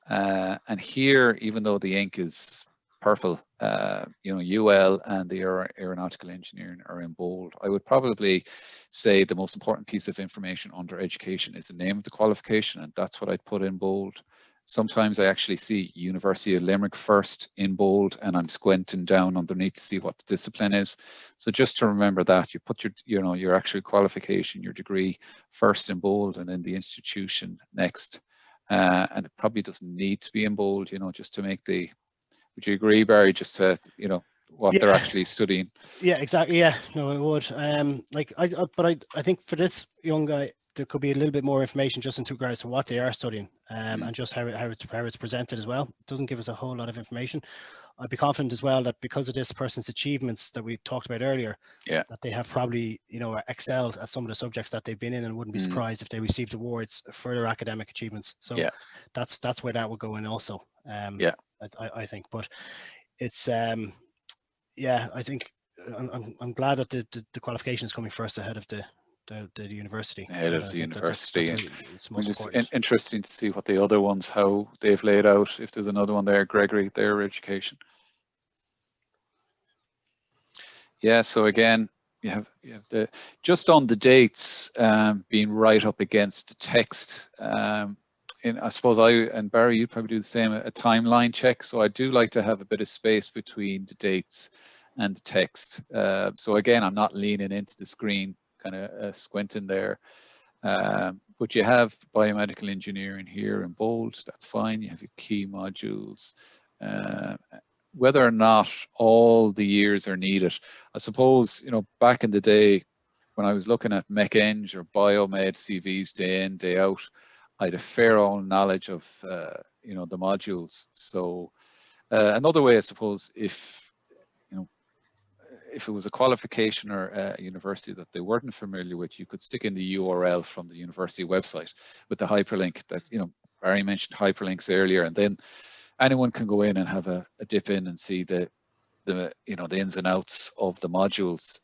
And here, even though the ink is purple, you know, UL and the aeronautical engineering are in bold. I would probably say the most important piece of information under education is the name of the qualification, and that's what I'd put in bold. Sometimes I actually see University of Limerick first in bold, and I'm squinting down underneath to see what the discipline is. So just to remember that, you put your actual qualification, your degree first in bold, and then the institution next. And it probably doesn't need to be in bold, you know, just to make the, would you agree, Barry, just to, you know, what they're actually studying? Yeah, exactly. Yeah, no, it would. But I think for this young guy, there could be a little bit more information just in regards to what they are studying, and just how it's presented as well. It doesn't give us a whole lot of information. I'd be confident as well that because of this person's achievements that we talked about earlier, that they have probably, you know, excelled at some of the subjects that they've been in, and wouldn't be surprised if they received awards for their academic achievements. So that's where that would go in also. I think, but it's yeah, I think I'm glad that the qualification is coming first ahead of the university. Ahead of the university. It's most important. Interesting to see what the other ones, how they've laid out. If there's another one there, Gregory, their education. Yeah, so again, you have the, just on the dates being right up against the text. I suppose and Barry, you'd probably do the same, a timeline check. So I do like to have a bit of space between the dates and the text. So again, I'm not leaning into the screen, kind of squinting there. But you have biomedical engineering here in bold, that's fine. You have your key modules. Whether or not all the years are needed, I suppose, you know, back in the day when I was looking at Mech Eng or Biomed CVs day in, day out, I had a fair old knowledge of, you know, the modules. So another way, I suppose, if it was a qualification or a university that they weren't familiar with, you could stick in the URL from the university website with the hyperlink that, you know, Barry mentioned hyperlinks earlier, and then anyone can go in and have a dip in and see the you know, the ins and outs of the modules.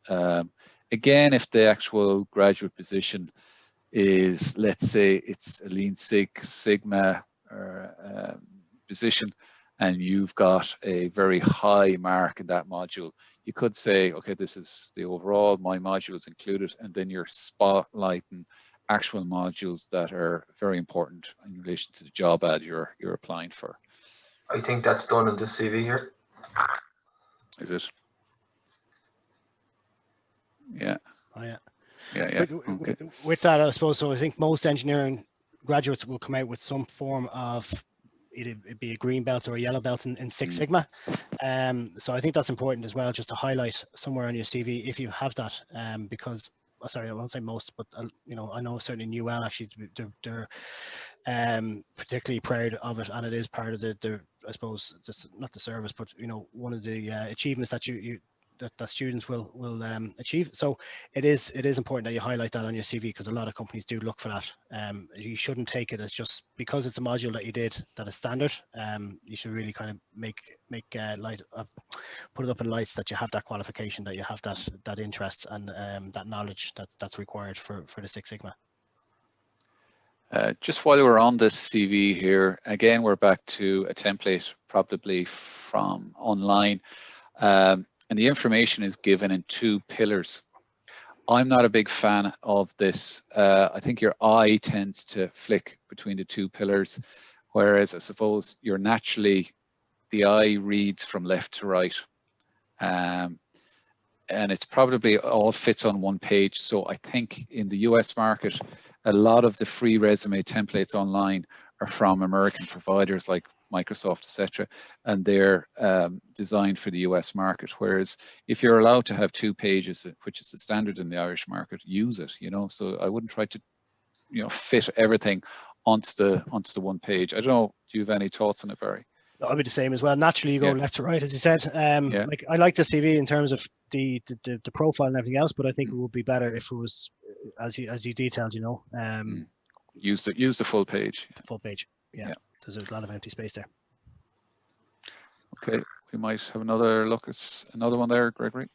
Again, if the actual graduate position is, let's say it's a Lean Six Sigma or position, and you've got a very high mark in that module, you could say, okay, this is the overall, my module is included, and then you're spotlighting actual modules that are very important in relation to the job ad you're applying for. I think that's done in this CV here. Is it? Yeah. Oh, yeah. Yeah. Okay. With that, I suppose, so I think most engineering graduates will come out with some form of, either it be a green belt or a yellow belt in Six Sigma. So I think that's important as well, just to highlight somewhere on your CV if you have that, because, sorry, I won't say most, but you know, I know certainly in UL actually they're particularly proud of it, and it is part of the I suppose, just not the service, but you know, one of the achievements that that students will achieve. So it is important that you highlight that on your CV, because a lot of companies do look for that. You shouldn't take it as just because it's a module that you did that is standard. You should really kind of make light of, put it up in lights that you have that qualification, that you have that interest and that knowledge that's required for the Six Sigma. Just while we're on this CV here, again, we're back to a template probably from online. And the information is given in two pillars. I'm not a big fan of this. I think your eye tends to flick between the two pillars, whereas I suppose the eye reads from left to right. And it's probably all fits on one page. So I think in the US market, a lot of the free resume templates online are from American providers like Microsoft, etc., and they're designed for the US market. Whereas if you're allowed to have 2 pages, which is the standard in the Irish market, use it, you know. So I wouldn't try to fit everything onto the one page. I don't know, do you have any thoughts on it, Barry? I'll be the same as well. Naturally, you go left to right, as you said. Like I like the CV in terms of the profile and everything else, but I think it would be better if it was as you detailed. Use the full page. The full page. Yeah. There's a lot of empty space there. Okay, we might have another look at another one there, Gregory.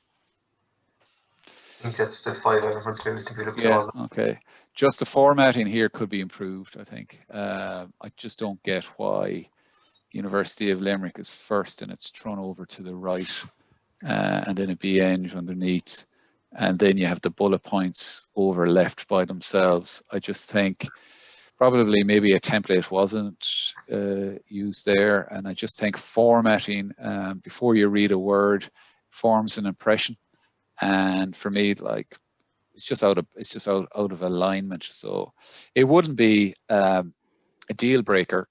I think that's the 5 out of 1 to be looked at. Yeah, okay. Just the formatting here could be improved, I think. I just don't get why University of Limerick is first and it's thrown over to the right, and then a BN underneath, and then you have the bullet points over left by themselves. I just think probably maybe a template wasn't used there, and I just think formatting before you read a word forms an impression, and for me, like, it's just out of alignment. So it wouldn't be a deal breaker,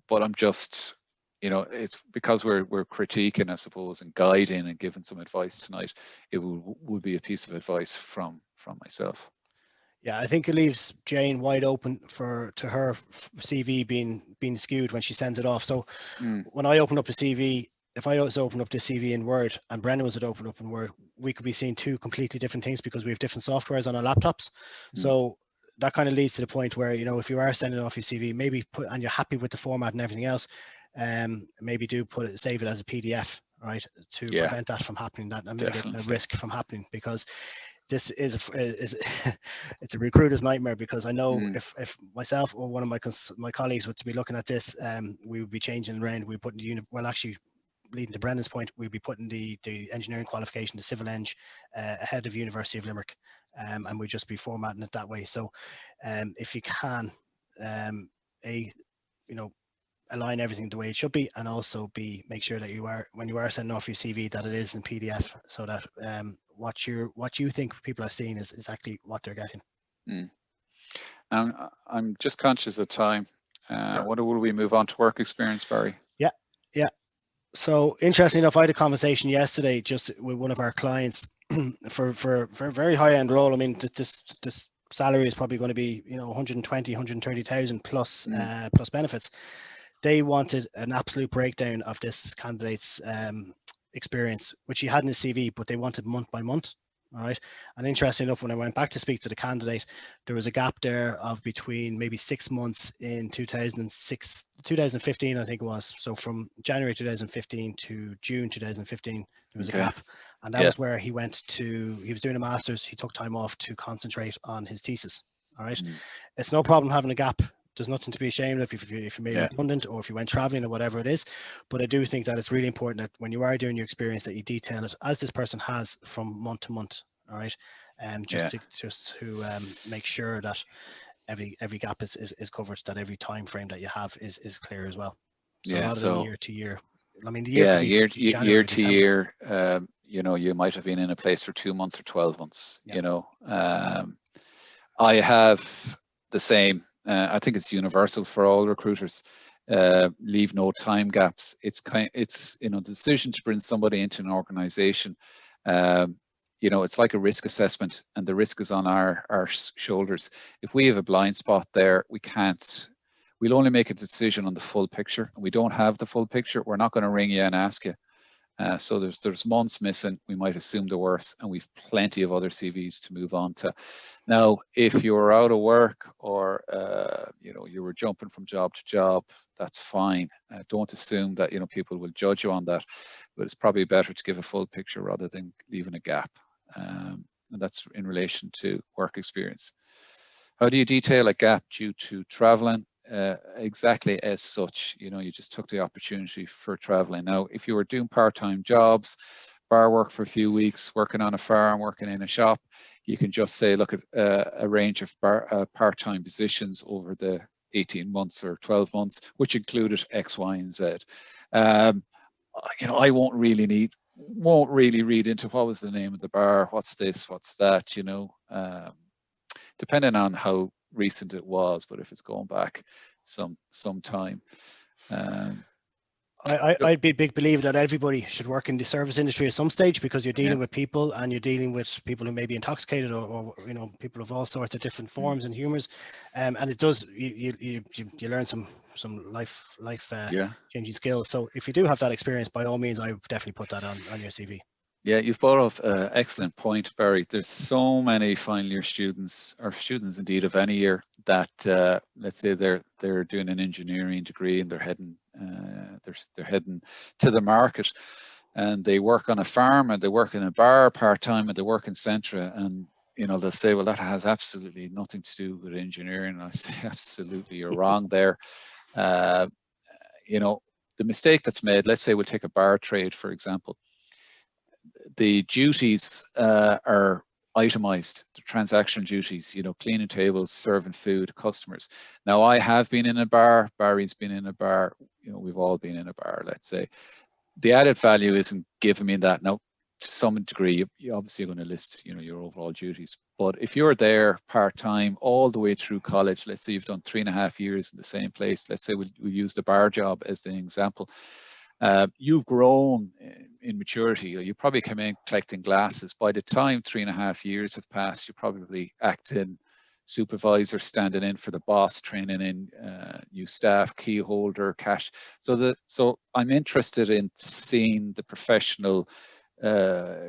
but I'm just, it's because we're critiquing, I suppose, and guiding and giving some advice tonight. It would be a piece of advice from myself. Yeah, I think it leaves Jane wide open to her CV being skewed when she sends it off. So when I open up a CV, if I also open up the CV in Word and Brendan was to open up in Word, we could be seeing two completely different things because we have different softwares on our laptops. So that kind of leads to the point where, if you are sending off your CV, maybe and you're happy with the format and everything else, maybe save it as a PDF, right, to prevent that from happening, that mitigate a risk from happening, because this is it's a recruiter's nightmare, because I know if myself or one of my colleagues were to be looking at this, we would be changing around. We put actually, leading to Brendan's point, we'd be putting the engineering qualification, the civil eng, ahead of University of Limerick, and we'd just be formatting it that way. So if you can, align everything the way it should be, and also make sure that when you are sending off your CV, that it is in PDF, so that what you think people are seeing is exactly what they're getting. I'm just conscious of time. What will we move on to work experience, Barry? Yeah. So interesting enough, I had a conversation yesterday just with one of our clients for a very high end role. I mean, this salary is probably going to be 120, 130,000 plus plus benefits. They wanted an absolute breakdown of this candidate's experience, which he had in his CV, but they wanted month by month. All right. And interesting enough, when I went back to speak to the candidate, there was a gap there of between maybe 6 months in 2015, I think it was. So from January 2015 to June 2015, there was a gap. And that was where he was doing a master's. He took time off to concentrate on his thesis. All right. It's no problem having a gap. There's nothing to be ashamed of if you're made redundant or if you went traveling or whatever it is. But I do think that it's really important that when you are doing your experience, that you detail it as this person has from month to month. All right. Just to make sure that every gap is covered, that every time frame that you have is clear as well. So rather than year to year. I mean, the year to year, you might have been in a place for 2 months or 12 months. I have the same. I think it's universal for all recruiters. Leave no time gaps. It's the decision to bring somebody into an organization. It's like a risk assessment, and the risk is on our shoulders. If we have a blind spot there, we'll only make a decision on the full picture, and we don't have the full picture. We're not going to ring you and ask you. So there's months missing. We might assume the worst, and we've plenty of other CVs to move on to. Now, if you're out of work or you were jumping from job to job, that's fine. Don't assume that people will judge you on that, but it's probably better to give a full picture rather than leaving a gap. And that's in relation to work experience. How do you detail a gap due to traveling? Exactly as such, you just took the opportunity for traveling. Now, if you were doing part-time jobs, bar work for a few weeks, working on a farm, working in a shop, you can just say, look at a range of part-time positions over the 18 months or 12 months, which included X, Y, and Z. I won't really read into what was the name of the bar, what's this, what's that, depending on how recent it was, but if it's going back some time. I'd be a big believer that everybody should work in the service industry at some stage, because you're dealing with people, and you're dealing with people who may be intoxicated, or people of all sorts of different forms and humors, and it does you learn some life changing skills. So if you do have that experience, by all means, I would definitely put that on your CV. Yeah, you've brought up an excellent point, Barry. There's so many final year students, or students indeed of any year, that let's say they're doing an engineering degree and they're heading to the market, and they work on a farm, and they work in a bar part-time, and they work in Centra, and they'll say, well, that has absolutely nothing to do with engineering. And I say, absolutely, you're wrong there. The mistake that's made, let's say we'll take a bar trade, for example. The duties are itemized, the transaction duties, cleaning tables, serving food, customers. Now, I have been in a bar, Barry's been in a bar, we've all been in a bar, let's say. The added value isn't given me that. Now, to some degree, you obviously are going to list, your overall duties. But if you're there part-time all the way through college, let's say you've done 3.5 years in the same place, let's say we'll use the bar job as an example. You've grown in maturity. You probably come in collecting glasses. By the time 3.5 years have passed, you probably acting supervisor, standing in for the boss, training in new staff, key holder, cash. So I'm interested in seeing the professional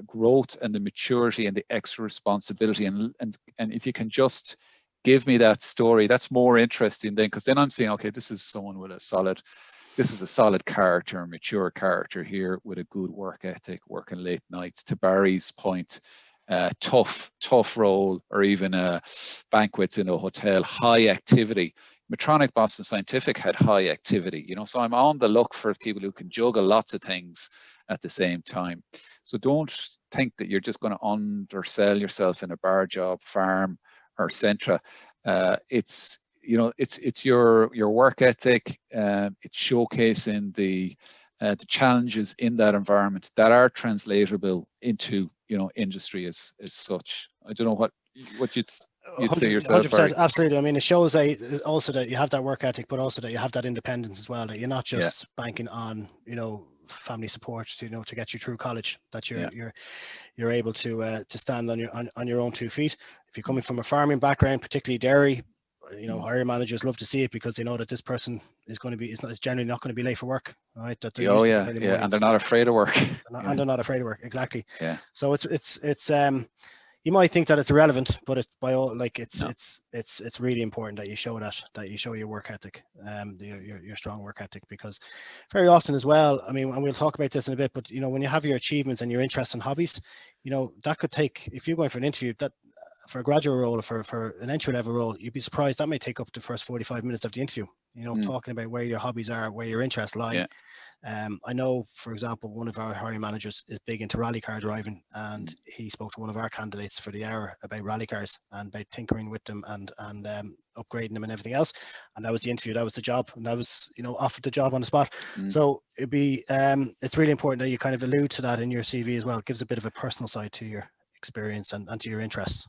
growth and the maturity and the extra responsibility. And if you can just give me that story, that's more interesting then, because then I'm saying, okay, this is someone with a solid character, mature character here, with a good work ethic, working late nights. To Barry's point, tough role, or even banquets in a hotel, high activity. Medtronic Boston Scientific had high activity, so I'm on the look for people who can juggle lots of things at the same time. So don't think that you're just going to undersell yourself in a bar job, farm, or Centra. It's your work ethic. It's showcasing the challenges in that environment that are translatable into industry as such. I don't know what you'd say yourself, 100%, Barry. Absolutely. I mean, it shows also that you have that work ethic, but also that you have that independence as well. That you're not just banking on family support to get you through college. That you're able to stand on your own 2 feet. If you're coming from a farming background, particularly dairy, hiring managers love to see it, because they know that this person is generally not going to be late for work, right? That and they're not afraid of work. And they're not afraid of work, exactly. Yeah. So it's you might think that it's irrelevant, but it's really important that you show that you show your work ethic, your strong work ethic, because very often as well, I mean, and we'll talk about this in a bit, but when you have your achievements and your interests and hobbies, that could take, if you're going for an interview, that for a graduate role or for an entry-level role, you'd be surprised that may take up the first 45 minutes of the interview, talking about where your hobbies are, where your interests lie. I know, for example, one of our hiring managers is big into rally car driving, and he spoke to one of our candidates for the hour about rally cars and about tinkering with them and upgrading them and everything else. And that was the interview, that was the job, and that was offered the job on the spot. So it'd be it's really important that you kind of allude to that in your CV as well. It gives a bit of a personal side to your experience and to your interests.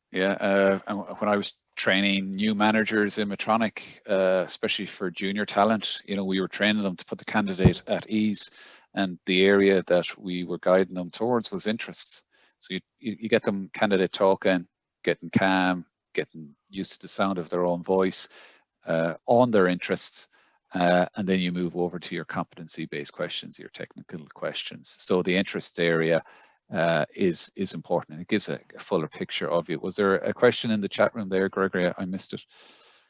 Yeah, and when I was training new managers in Medtronic, especially for junior talent, we were training them to put the candidate at ease, and the area that we were guiding them towards was interests. So you get them candidate talking, getting calm, getting used to the sound of their own voice, on their interests, and then you move over to your competency-based questions, your technical questions. So the interest area is important, and it gives a fuller picture of you. Was there a question in the chat room there, Gregory? I missed it.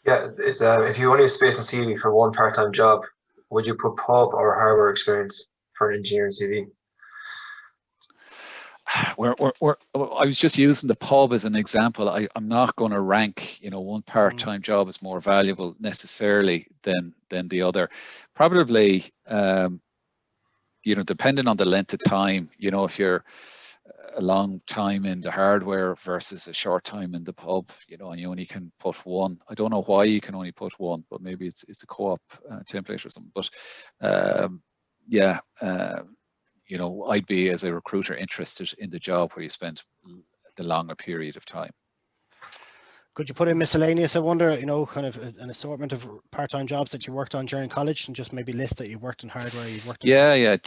Yeah, if you only have space in CV for one part-time job, would you put pub or hardware experience for an engineering CV? I was just using the pub as an example. I'm not going to rank, one part-time job is more valuable necessarily than the other. Probably, depending on the length of time, if you're a long time in the hardware versus a short time in the pub, and you only can put one. I don't know why you can only put one, but maybe it's a co-op template or something. But I'd be, as a recruiter, interested in the job where you spend the longer period of time. Could you put in miscellaneous, I wonder, you know, kind of an assortment of part-time jobs that you worked on during college, and just maybe list that you worked in hardware, you worked in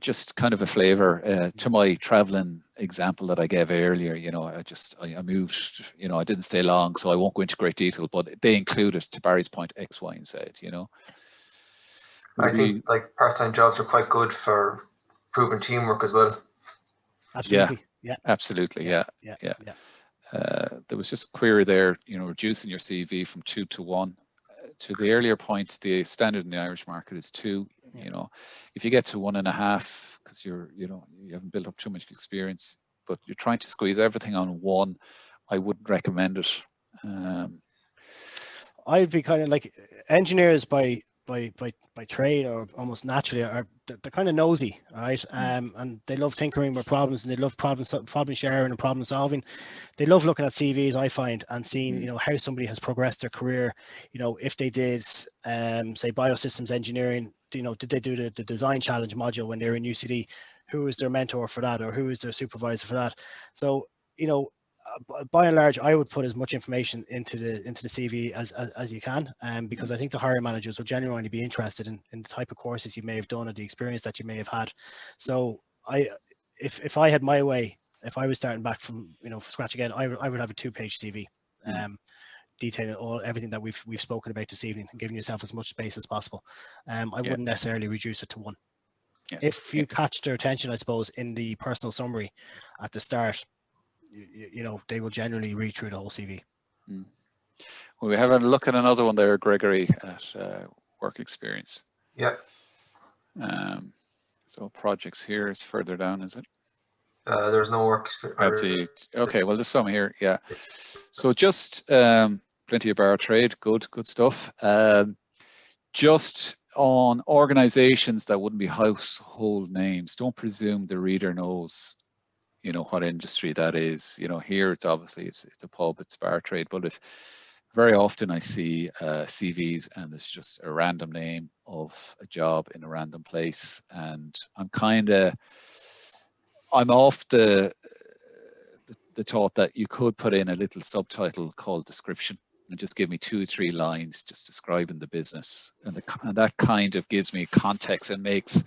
just kind of a flavor to my traveling example that I gave earlier. You know, I moved, you know, I didn't stay long, so I won't go into great detail, but they included, to Barry's point, X, Y, and Z, you know. I think like part-time jobs are quite good for proving teamwork as well. Absolutely. Yeah. Absolutely. Yeah. There was just a query there, you know, reducing your CV from 2 to 1. To the earlier point, the standard in the Irish market is 2. Yeah. You know, if you get to 1.5, because you haven't built up too much experience, but you're trying to squeeze everything on 1, I wouldn't recommend it. I'd be kind of like, engineers by trade, or almost naturally, they're kind of nosy, right? And they love tinkering with problems, and they love problem sharing and problem solving. They love looking at CVs, I find, and seeing, you know, how somebody has progressed their career. You know, if they did, say, biosystems engineering, you know, did they do the design challenge module when they were in UCD? Who was their mentor for that, or who was their supervisor for that? So, you know, by and large, I would put as much information into the CV as you can, because I think the hiring managers will genuinely be interested in the type of courses you may have done, or the experience that you may have had. So if I had my way, if I was starting back from, you know, from scratch again, I would have a 2-page CV, detailing everything that we've spoken about this evening, and giving yourself as much space as possible. I wouldn't necessarily reduce it to 1. If you catch their attention, I suppose, in the personal summary at the start, you know, they will generally read through the whole CV. Well, we have a look at another one there, Gregory, at work experience. Yeah. So projects here is further down, is it? There's no work experience. Okay, well, there's some here. Yeah. So just plenty of bar trade, good stuff. Just on organizations that wouldn't be household names, don't presume the reader knows, you know, what industry that is. You know, here it's obviously it's a pub, it's bar trade, but if very often I see CVs and it's just a random name of a job in a random place, and I'm off the thought that you could put in a little subtitle called description and just give me 2 or 3 lines just describing the business, and that kind of gives me context and makes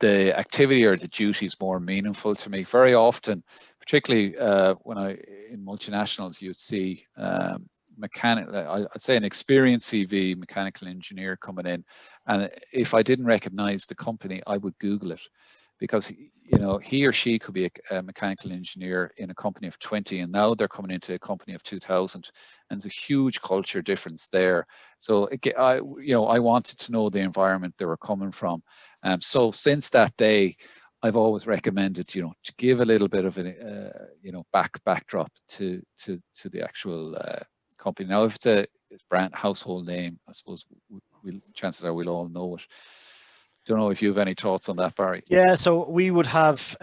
the activity or the duties more meaningful to me. Very often, particularly when in multinationals, you'd see I'd say an experienced CV mechanical engineer coming in, and if I didn't recognize the company, I would Google it, because, you know, he or she could be a mechanical engineer in a company of 20, and now they're coming into a company of 2000, and there's a huge culture difference there. So I wanted to know the environment they were coming from. So since that day, I've always recommended, you know, to give a little bit of a backdrop to the actual company. Now, if it's a brand household name, I suppose chances are we'll all know it. Don't know if you have any thoughts on that, Barry. Yeah, so we would have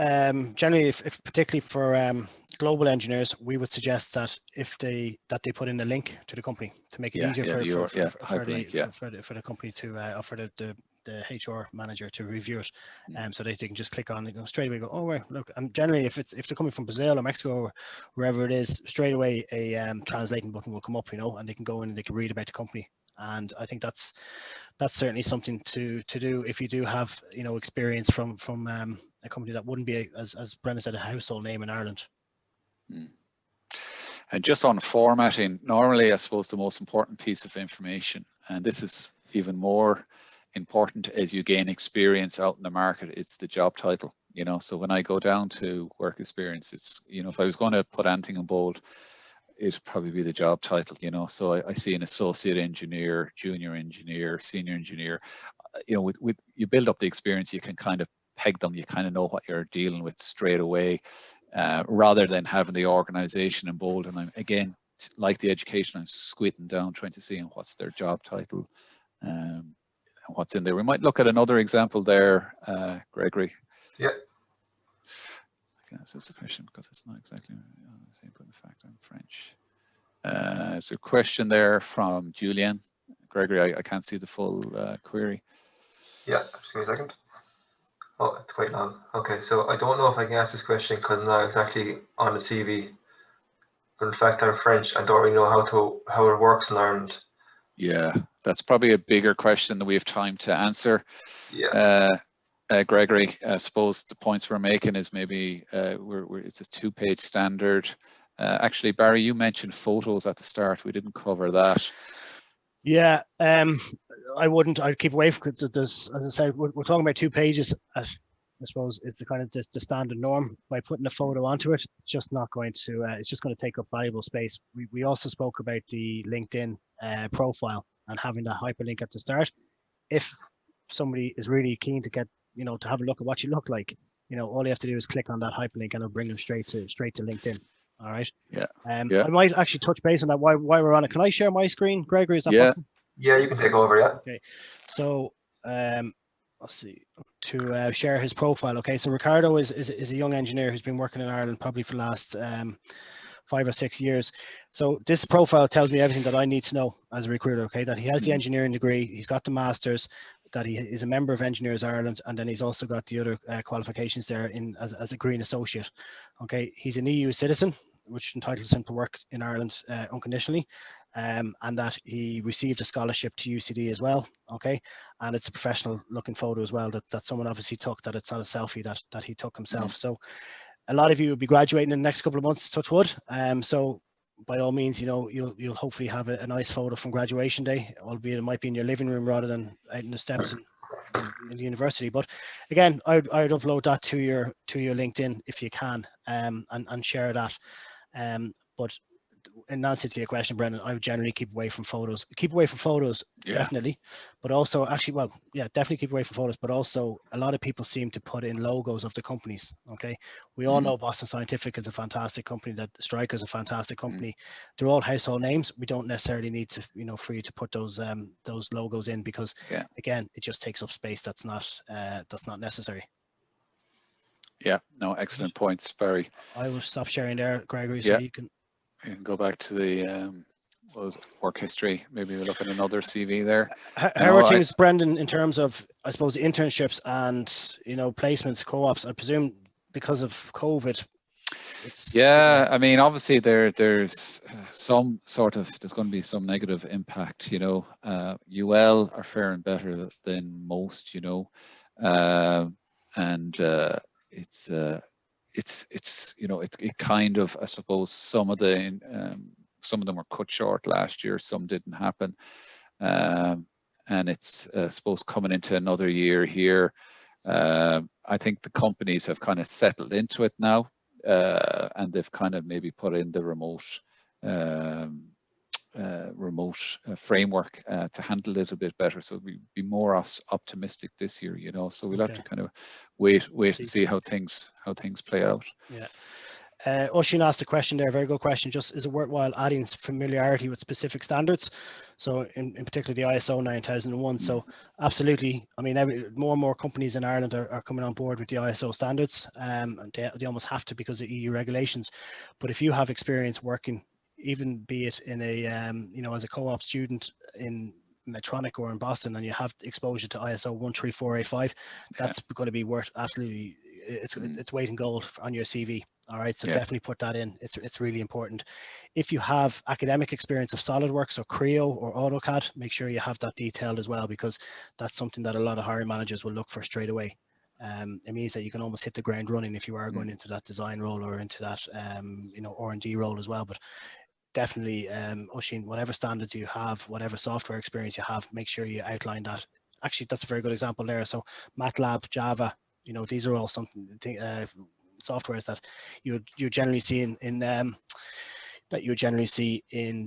generally, if particularly for global engineers, we would suggest that they put in a link to the company to make it easier for the company to for the HR manager to review it, so they can just click on it, go straight away, go, oh right, look. And generally, if they're coming from Brazil or Mexico or wherever it is, straight away a translating button will come up, you know, and they can go in and they can read about the company. And I think that's certainly something to do if you do have, you know, experience from a company that wouldn't be, as Brendan said, a household name in Ireland. And just on formatting, normally I suppose the most important piece of information, and this is even more important as you gain experience out in the market, it's the job title. You know, so when I go down to work experience, it's, you know, if I was going to put anything in bold, it'd probably be the job title, you know. So I see an associate engineer, junior engineer, senior engineer. You know, with you build up the experience, you can kind of peg them. You kind of know what you're dealing with straight away, rather than having the organization in bold. And I'm, again, like the education, I'm squinting down trying to see what's their job title, and what's in there. We might look at another example there, Gregory. Yeah. I can answer this question because it's not exactly the same, but in fact I'm French. There's a question there from Julian. Gregory, I can't see the full query. Yeah, just give me a second. Oh, it's quite long. Okay, so I don't know if I can answer this question because I'm not exactly on the CV. but in fact I'm French and don't really know how it works in Ireland. Yeah, that's probably a bigger question that we have time to answer. Yeah. Gregory, I suppose the points we're making is maybe it's a 2-page standard. Actually, Barry, you mentioned photos at the start. We didn't cover that. Yeah, I'd keep away from it. As I said, we're talking about 2 pages. I suppose it's the kind of the standard norm. By putting a photo onto it, it's just not going to. It's just going to take up valuable space. We also spoke about the LinkedIn profile and having that hyperlink at the start. If somebody is really keen to get, to have a look at what you look like, all you have to do is click on that hyperlink and it'll bring them straight to LinkedIn. All right. Yeah. I might actually touch base on that while we're on it. Can I share my screen, Gregory? Is that possible? Yeah, you can take over. Yeah. Okay. So let's see, to share his profile. Okay, so Ricardo is a young engineer who's been working in Ireland probably for the last 5 or 6 years. So this profile tells me everything that I need to know as a recruiter. Okay, that he has the engineering degree, he's got the masters, that he is a member of Engineers Ireland, and then he's also got the other qualifications there as a green associate. Okay, he's an EU citizen, which entitles him to work in Ireland unconditionally, and that he received a scholarship to UCD as well. Okay, and it's a professional looking photo as well that someone obviously took, that it's not a selfie that he took himself. So a lot of you will be graduating in the next couple of months, touch wood. So by all means, you'll hopefully have a nice photo from graduation day, albeit it might be in your living room rather than out in the steps in the university. But again, I'd upload that to your LinkedIn if you can, and share that. But in answer to your question, Brendan, I would generally keep away from photos. Definitely, but also definitely keep away from photos. But also, a lot of people seem to put in logos of the companies. Okay, we all know Boston Scientific is a fantastic company. That Stryker is a fantastic company. They're all household names. We don't necessarily need to, for you to put those logos in, because again, it just takes up space. That's not necessary. Yeah, no, excellent points, Barry. I will stop sharing there, Gregory, so you can go back to the work history. Maybe we'll look at another CV there. How are things, Brendan, in terms of, I suppose, internships and placements, co-ops? I presume because of COVID. I mean, obviously there's some sort of, there's going to be some negative impact. UL are faring better than most. It's it kind of, I suppose, some of them were cut short last year, some didn't happen, and it's I suppose coming into another year here. I think the companies have kind of settled into it now, and they've kind of maybe put in the remote framework to handle it a little bit better, so we'd be more optimistic this year, so we'll have to kind of wait and see how things play out. Oshin asked a question there, very good question. Just, is it worthwhile adding familiarity with specific standards? So in particular the ISO 9001. So absolutely. I mean, more and more companies in Ireland are coming on board with the ISO standards, and they almost have to because of EU regulations. But if you have experience working, even be it in a as a co-op student in Medtronic or in Boston, and you have exposure to ISO 13485, that's going to be worth absolutely. It's weight in gold on your CV. All right, so definitely put that in. It's really important. If you have academic experience of SolidWorks or Creo or AutoCAD, make sure you have that detailed as well, because that's something that a lot of hiring managers will look for straight away. It means that you can almost hit the ground running if you are going into that design role or into that R&D role as well. But definitely, Oshin, whatever standards you have, whatever software experience you have, make sure you outline that. Actually, that's a very good example there. So MATLAB, Java, these are all something softwares that you generally see in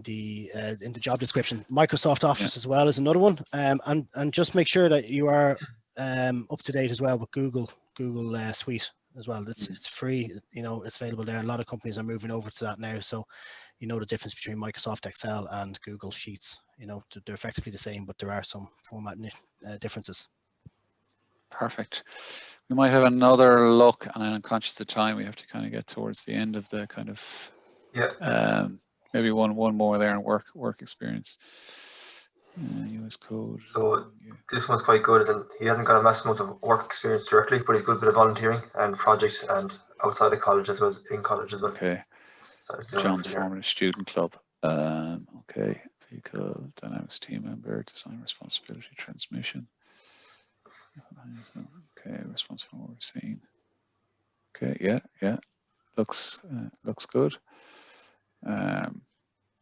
the job description. Microsoft Office as well is another one, and just make sure that you are up to date as well with Google Suite as well. It's free, it's available there. A lot of companies are moving over to that now, so the difference between Microsoft Excel and Google Sheets. They're effectively the same, but there are some format differences. Perfect. We might have another look, and I'm conscious of time. We have to kind of get towards the end of the kind of maybe one more there in work experience. US code. So this one's quite good. He hasn't got a massive amount of work experience directly, but he's got a bit of volunteering and projects and outside of college as well as in college as well. Okay. So it's 0 John's for here. former student club. Okay, vehicle dynamics team member, design responsibility, transmission. Okay, responsible for overseeing. Okay, yeah, looks good. I'm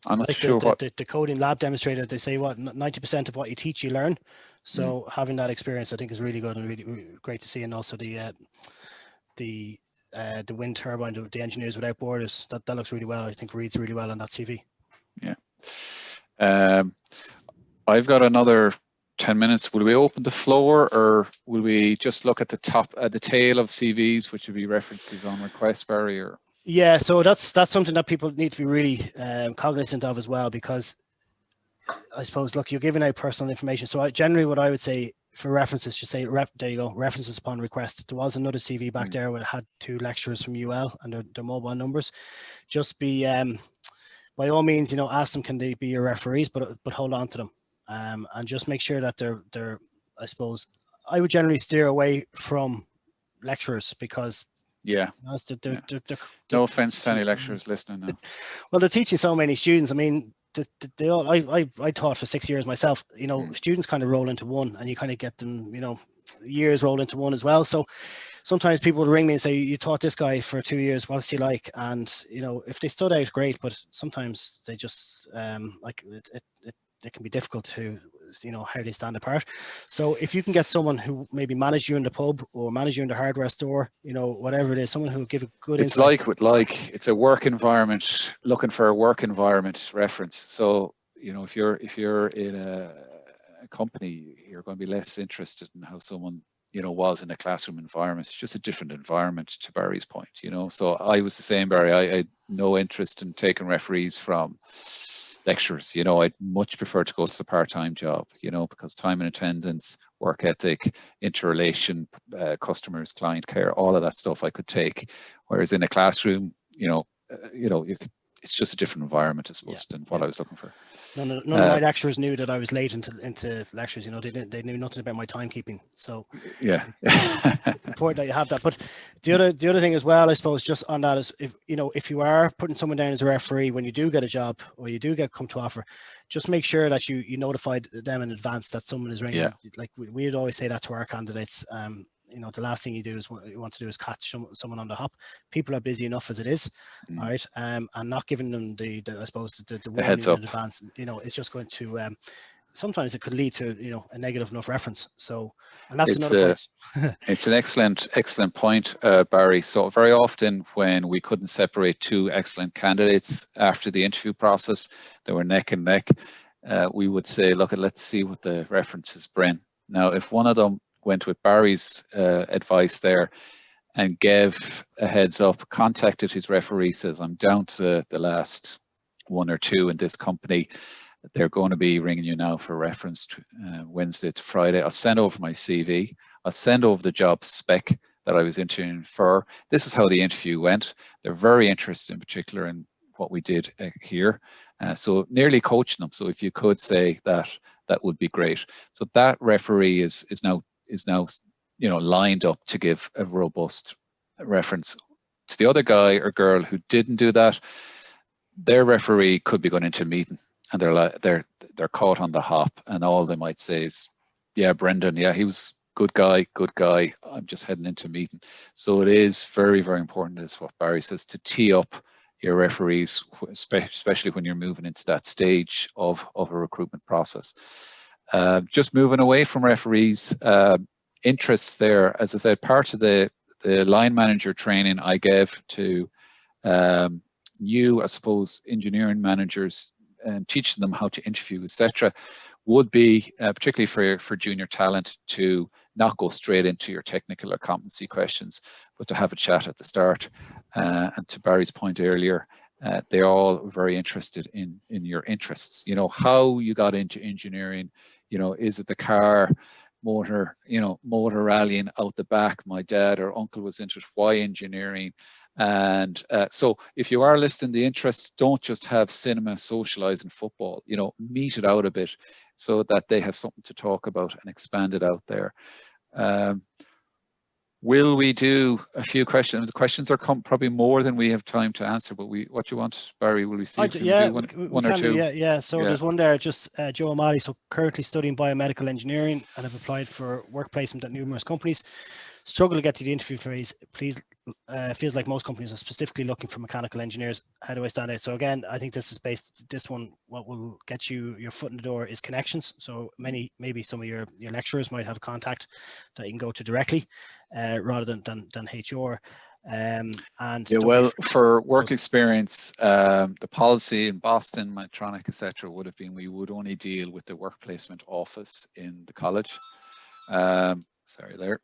not like sure what the coding lab demonstrated. They say what 90% of what you teach, you learn. So having that experience, I think, is really good and really, really great to see. And also the wind turbine, the engineers without borders, that looks really well. I think reads really well on that CV. Yeah. I've got another 10 minutes. Will we open the floor, or will we just look at the tail of CVs, which would be references on request, Barry? Or yeah, so that's something that people need to be really cognizant of as well, because I suppose, look, you're giving out personal information. So generally what I would say for references, just say, there you go, references upon request. There was another CV back there where it had 2 lecturers from UL and their mobile numbers. Just be, by all means, ask them, can they be your referees, but hold on to them. And just make sure that they're, I suppose, I would generally steer away from lecturers, because yeah, they're no offense to any lecturers listening now. Well, they're teaching so many students. I mean, they all, I taught for 6 years myself. Students kind of roll into one, and you kind of get them, years roll into one as well. So sometimes people will ring me and say, you taught this guy for 2 years, what's he like? And if they stood out, great, but sometimes they just like it can be difficult to how they stand apart. So if you can get someone who maybe manage you in the pub or manage you in the hardware store, whatever it is, someone who will give a good insight. It's a work environment, looking for a work environment reference. So if you're in a company, you're going to be less interested in how someone was in a classroom environment. It's just a different environment, to Barry's point. So I was the same, Barry. I had no interest in taking referees from lecturers. I'd much prefer to go to a part-time job, because time and attendance, work ethic, interrelation, customers, client care, all of that stuff I could take. Whereas in a classroom, it's just a different environment, I suppose, than what I was looking for. None of my lecturers knew that I was late into lectures. They knew nothing about my timekeeping. So yeah, it's important that you have that. But the other thing as well, I suppose, just on that, is if you are putting someone down as a referee when you do get a job or you do come to offer, just make sure that you notified them in advance that someone is ringing. Yeah. Like we'd always say that to our candidates. The last thing you want to do is catch someone on the hop. People are busy enough as it is, all right, and not giving them the I suppose the warning heads up in advance. It's just going to sometimes it could lead to a negative enough reference. So, and that's another point. It's an excellent point, Barry. So very often when we couldn't separate 2 excellent candidates after the interview process, they were neck and neck. We would say, look, let's see what the references bring. Now, if one of them went with Barry's advice there and gave a heads up, contacted his referee, says, I'm down to the last 1 or 2 in this company. They're going to be ringing you now for reference Wednesday to Friday. I'll send over my CV. I'll send over the job spec that I was interviewing for. This is how the interview went. They're very interested in particular in what we did here. So nearly coaching them. So if you could say that, that would be great. So that referee is now lined up to give a robust reference. To the other guy or girl who didn't do that, their referee could be going into a meeting and they're caught on the hop, and all they might say is, yeah, Brendan, yeah, he was good guy, I'm just heading into a meeting. So it is very, very important, as what Barry says, to tee up your referees, especially when you're moving into that stage of a recruitment process. Just moving away from referees, interests there, as I said, part of the line manager training I gave to new, I suppose, engineering managers and teaching them how to interview, etc., would be particularly for junior talent, to not go straight into your technical or competency questions, but to have a chat at the start. And to Barry's point earlier, they're all very interested in your interests. How you got into engineering. Is it the car motor, motor rallying out the back? My dad or uncle was into it. Why engineering? And so if you are listing the interests, don't just have cinema, socializing, football, meet it out a bit so that they have something to talk about and expand it out there. Will we do a few questions? The questions are probably more than we have time to answer, but what you want, Barry? Will we see if we yeah, do one we or can two? do, yeah. So there's one there, just Joe O'Malley, so currently studying biomedical engineering and have applied for work placement at numerous companies. Struggle to get to the interview phase. Please, feels like most companies are specifically looking for mechanical engineers. How do I stand out? So again, I think this is this one, what will get you your foot in the door is connections. So maybe some of your lecturers might have a contact that you can go to directly, rather than HR. And yeah, well, for work experience, the policy in Boston, Medtronic, etc., would have been we would only deal with the work placement office in the college. Sorry there.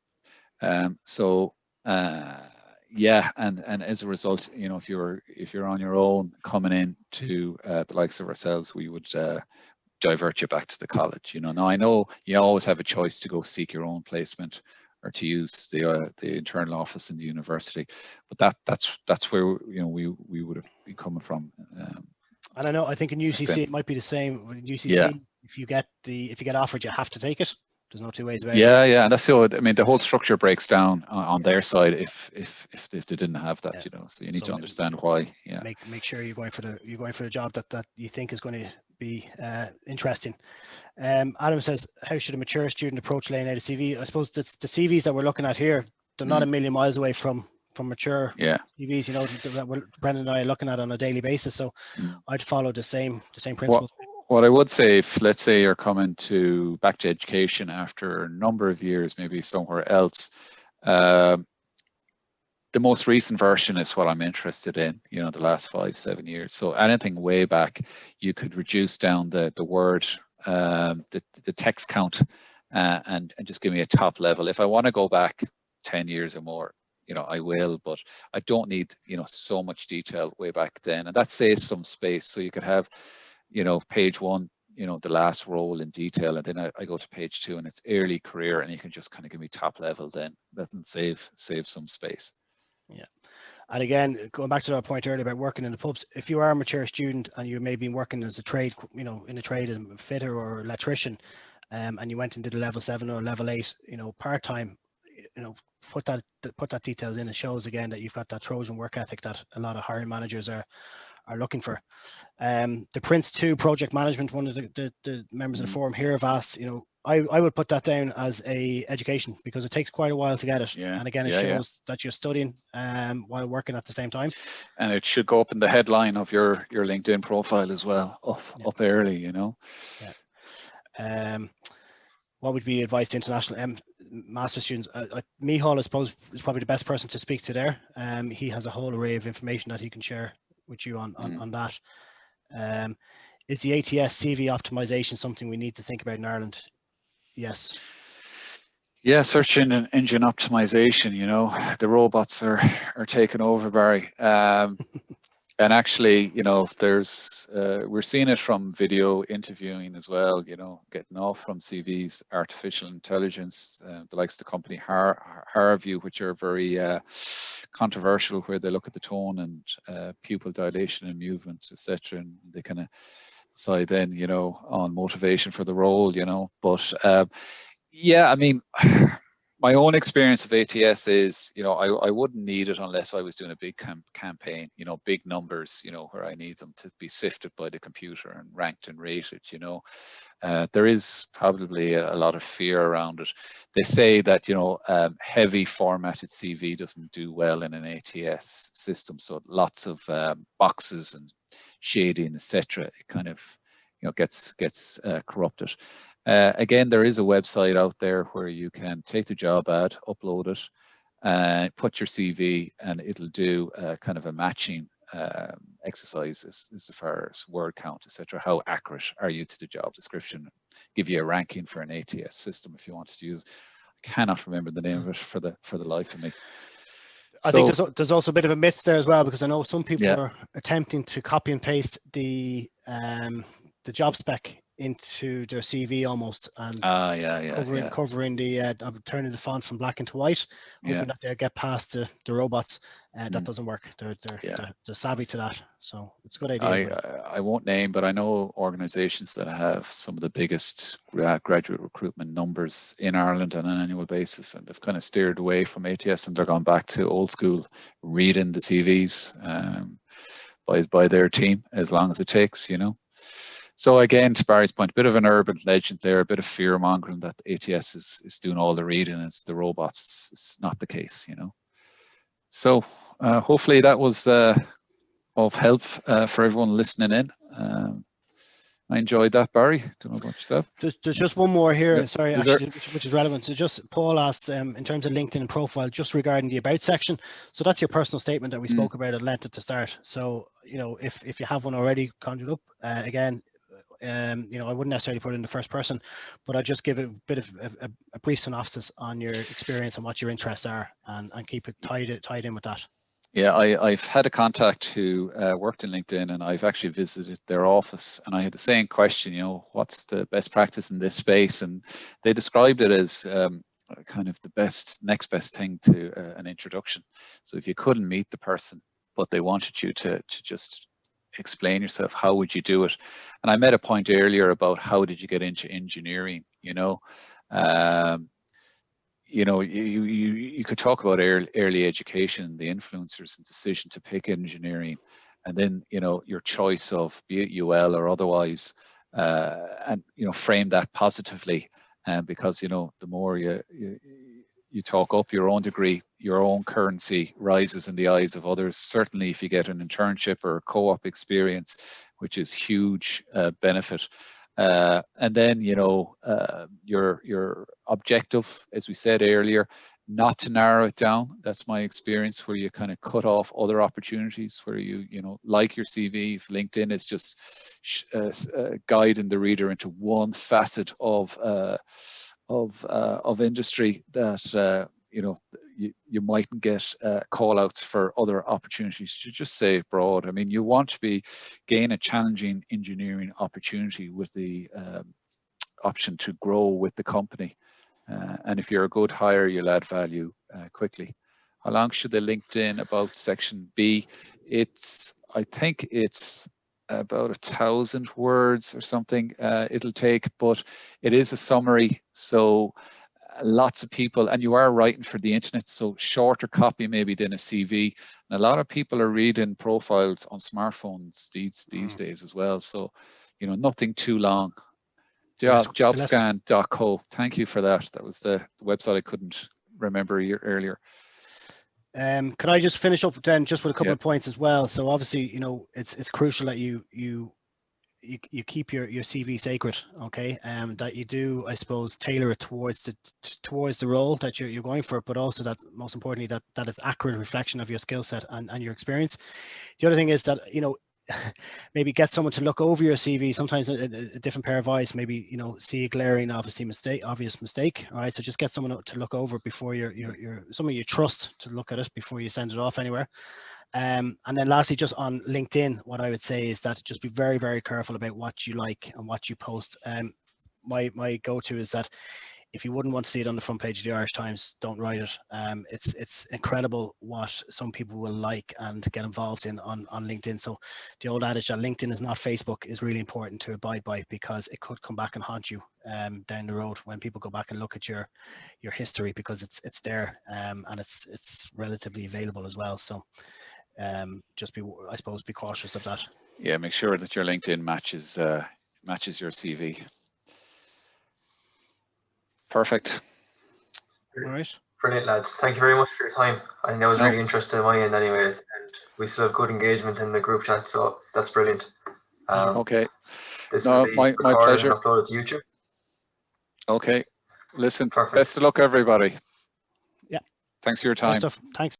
Yeah, and as a result, you know, if you're on your own coming in to the likes of ourselves, we would divert you back to the college. You know, now I know you always have a choice to go seek your own placement or to use the internal office in the university, but that's where, you know, we would have been coming from. And I think in UCC it might be the same. In UCC, yeah. if you get offered, you have to take it. There's no two ways about it. Yeah, and that's the. I mean, the whole structure breaks down on their side if they didn't have that, you know. So you need to understand why. Yeah. Make sure you're going for the job that you think is going to be interesting. Adam says, how should a mature student approach laying out a CV? I suppose that's the CVs that we're looking at here. They're not a million miles away from mature CVs, you know, that Brendan and I are looking at on a daily basis. So I'd follow the same principles. What I would say, if let's say you're coming back to education after a number of years, maybe somewhere else, the most recent version is what I'm interested in, you know, the last 5-7 years. So anything way back, you could reduce down the word, the text count, and just give me a top level. If I want to go back 10 years or more, you know, I will, but I don't need, you know, so much detail way back then. And that saves some space. So you could have, you know, page 1, you know, the last role in detail, and then I go to page 2 and it's early career, and you can just kind of give me top level then. That can save some space. Yeah. And again, going back to that point earlier about working in the pubs, if you are a mature student and you may be working as a trade, you know, in a trade as a fitter or electrician, and you went and did a level 7 or level 8, you know, part-time, you know, put that details in. It shows again that you've got that Trojan work ethic that a lot of hiring managers are looking for. The Prince 2 project management, one of the members of the forum here have asked, you know, I would put that down as a education, because it takes quite a while to get it. And again, it shows that you're studying while working at the same time. And it should go up in the headline of your LinkedIn profile as well, up early, you know. Yeah. What would be advice to international master students? Mihal, I suppose, is probably the best person to speak to there. He has a whole array of information that he can share with you on that. Is the ATS CV optimization something we need to think about in Ireland? Yes. Yeah, search engine optimization, you know, the robots are taking over, Barry. And actually, you know, there's we're seeing it from video interviewing as well, you know, getting off from CVs, artificial intelligence, the likes of the company Harview, which are very controversial, where they look at the tone and pupil dilation and movement, etc., and they kind of decide then, you know, on motivation for the role, you know. But yeah, I mean, my own experience of ATS is, you know, I wouldn't need it unless I was doing a big campaign, you know, big numbers, you know, where I need them to be sifted by the computer and ranked and rated, you know. There is probably a lot of fear around it. They say that, you know, heavy formatted CV doesn't do well in an ATS system. So lots of boxes and shading, etc. It kind of, you know, gets corrupted. Again, there is a website out there where you can take the job ad, upload it, put your CV, and it'll do kind of a matching exercise as far as word count, etc. How accurate are you to the job description? Give you a ranking for an ATS system if you wanted to use. I cannot remember the name of it for the life of me. I think there's also a bit of a myth there as well, because I know some people are attempting to copy and paste the job spec into their CV almost, and covering the turning the font from black into white, hoping that they'll get past the robots. That doesn't work. They're savvy to that, so it's a good idea. I won't name, but I know organisations that have some of the biggest graduate recruitment numbers in Ireland on an annual basis, and they've kind of steered away from ATS and they're gone back to old school reading the CVs by their team, as long as it takes, you know. So again, to Barry's point, a bit of an urban legend there, a bit of fear mongering that ATS is doing all the reading, it's the robots. It's not the case, you know. So hopefully that was of help for everyone listening in. I enjoyed that, Barry. Don't know about yourself. There's just one more here, sorry, actually, which is relevant. So just Paul asked, in terms of LinkedIn profile, just regarding the about section. So that's your personal statement that we spoke about at length at the start. So, you know, if you have one already conjured up, again, you know, I wouldn't necessarily put it in the first person, but I'd just give it a bit of a brief synopsis on your experience and what your interests are, and keep it tied in with that. Yeah, I've had a contact who worked in LinkedIn, and I've actually visited their office, and I had the same question, you know, what's the best practice in this space? And they described it as kind of the next best thing to an introduction. So if you couldn't meet the person, but they wanted you to just explain yourself, how would you do it? And I made a point earlier about how did you get into engineering, you know. You know, you could talk about early education, the influencers and decision to pick engineering, and then, you know, your choice of, be it UL or otherwise, and, you know, frame that positively, because, you know, the more you talk up your own degree, your own currency rises in the eyes of others. Certainly if you get an internship or a co-op experience, which is huge benefit. And then, you know, your objective, as we said earlier, not to narrow it down. That's my experience, where you kind of cut off other opportunities, where you know, like your CV, if LinkedIn is just guiding the reader into one facet of industry, that you know, you mightn't get call outs for other opportunities. To just say broad, I mean, you want to gain a challenging engineering opportunity with the option to grow with the company, and if you're a good hire, you'll add value quickly. How long should the LinkedIn about section be? I think it's about 1,000 words or something it'll take, but it is a summary, so lots of people, and you are writing for the internet, so shorter copy maybe than a CV. And a lot of people are reading profiles on smartphones these days as well, so, you know, nothing too long. Jobscan.co, thank you for that. That was the website I couldn't remember earlier. Could I just finish up then just with a couple of points as well? So obviously, you know, it's crucial that you keep your CV sacred, okay, that you do, I suppose, tailor it towards the role that you're going for, but also that, most importantly, that it's accurate reflection of your skill set and your experience. The other thing is that, you know, maybe get someone to look over your CV. Sometimes a different pair of eyes, maybe, you know, see a glaring obvious mistake. All right, so just get someone to look over before someone you trust to look at it before you send it off anywhere. And then lastly, just on LinkedIn, what I would say is that just be very, very careful about what you like and what you post. My go-to is that if you wouldn't want to see it on the front page of the Irish Times, don't write it. It's incredible what some people will like and get involved in on LinkedIn. So the old adage that LinkedIn is not Facebook is really important to abide by, because it could come back and haunt you down the road when people go back and look at your history, because it's there, and it's relatively available as well. So just be cautious of that. Yeah, make sure that your LinkedIn matches your CV. Perfect. All right. Brilliant, lads. Thank you very much for your time. I think that was really interesting on my end anyways, and we still have good engagement in the group chat, so that's brilliant. Okay. This will be my pleasure. and uploaded to YouTube. Okay. Listen, Perfect. best of luck, everybody. Yeah. Thanks for your time. Thanks.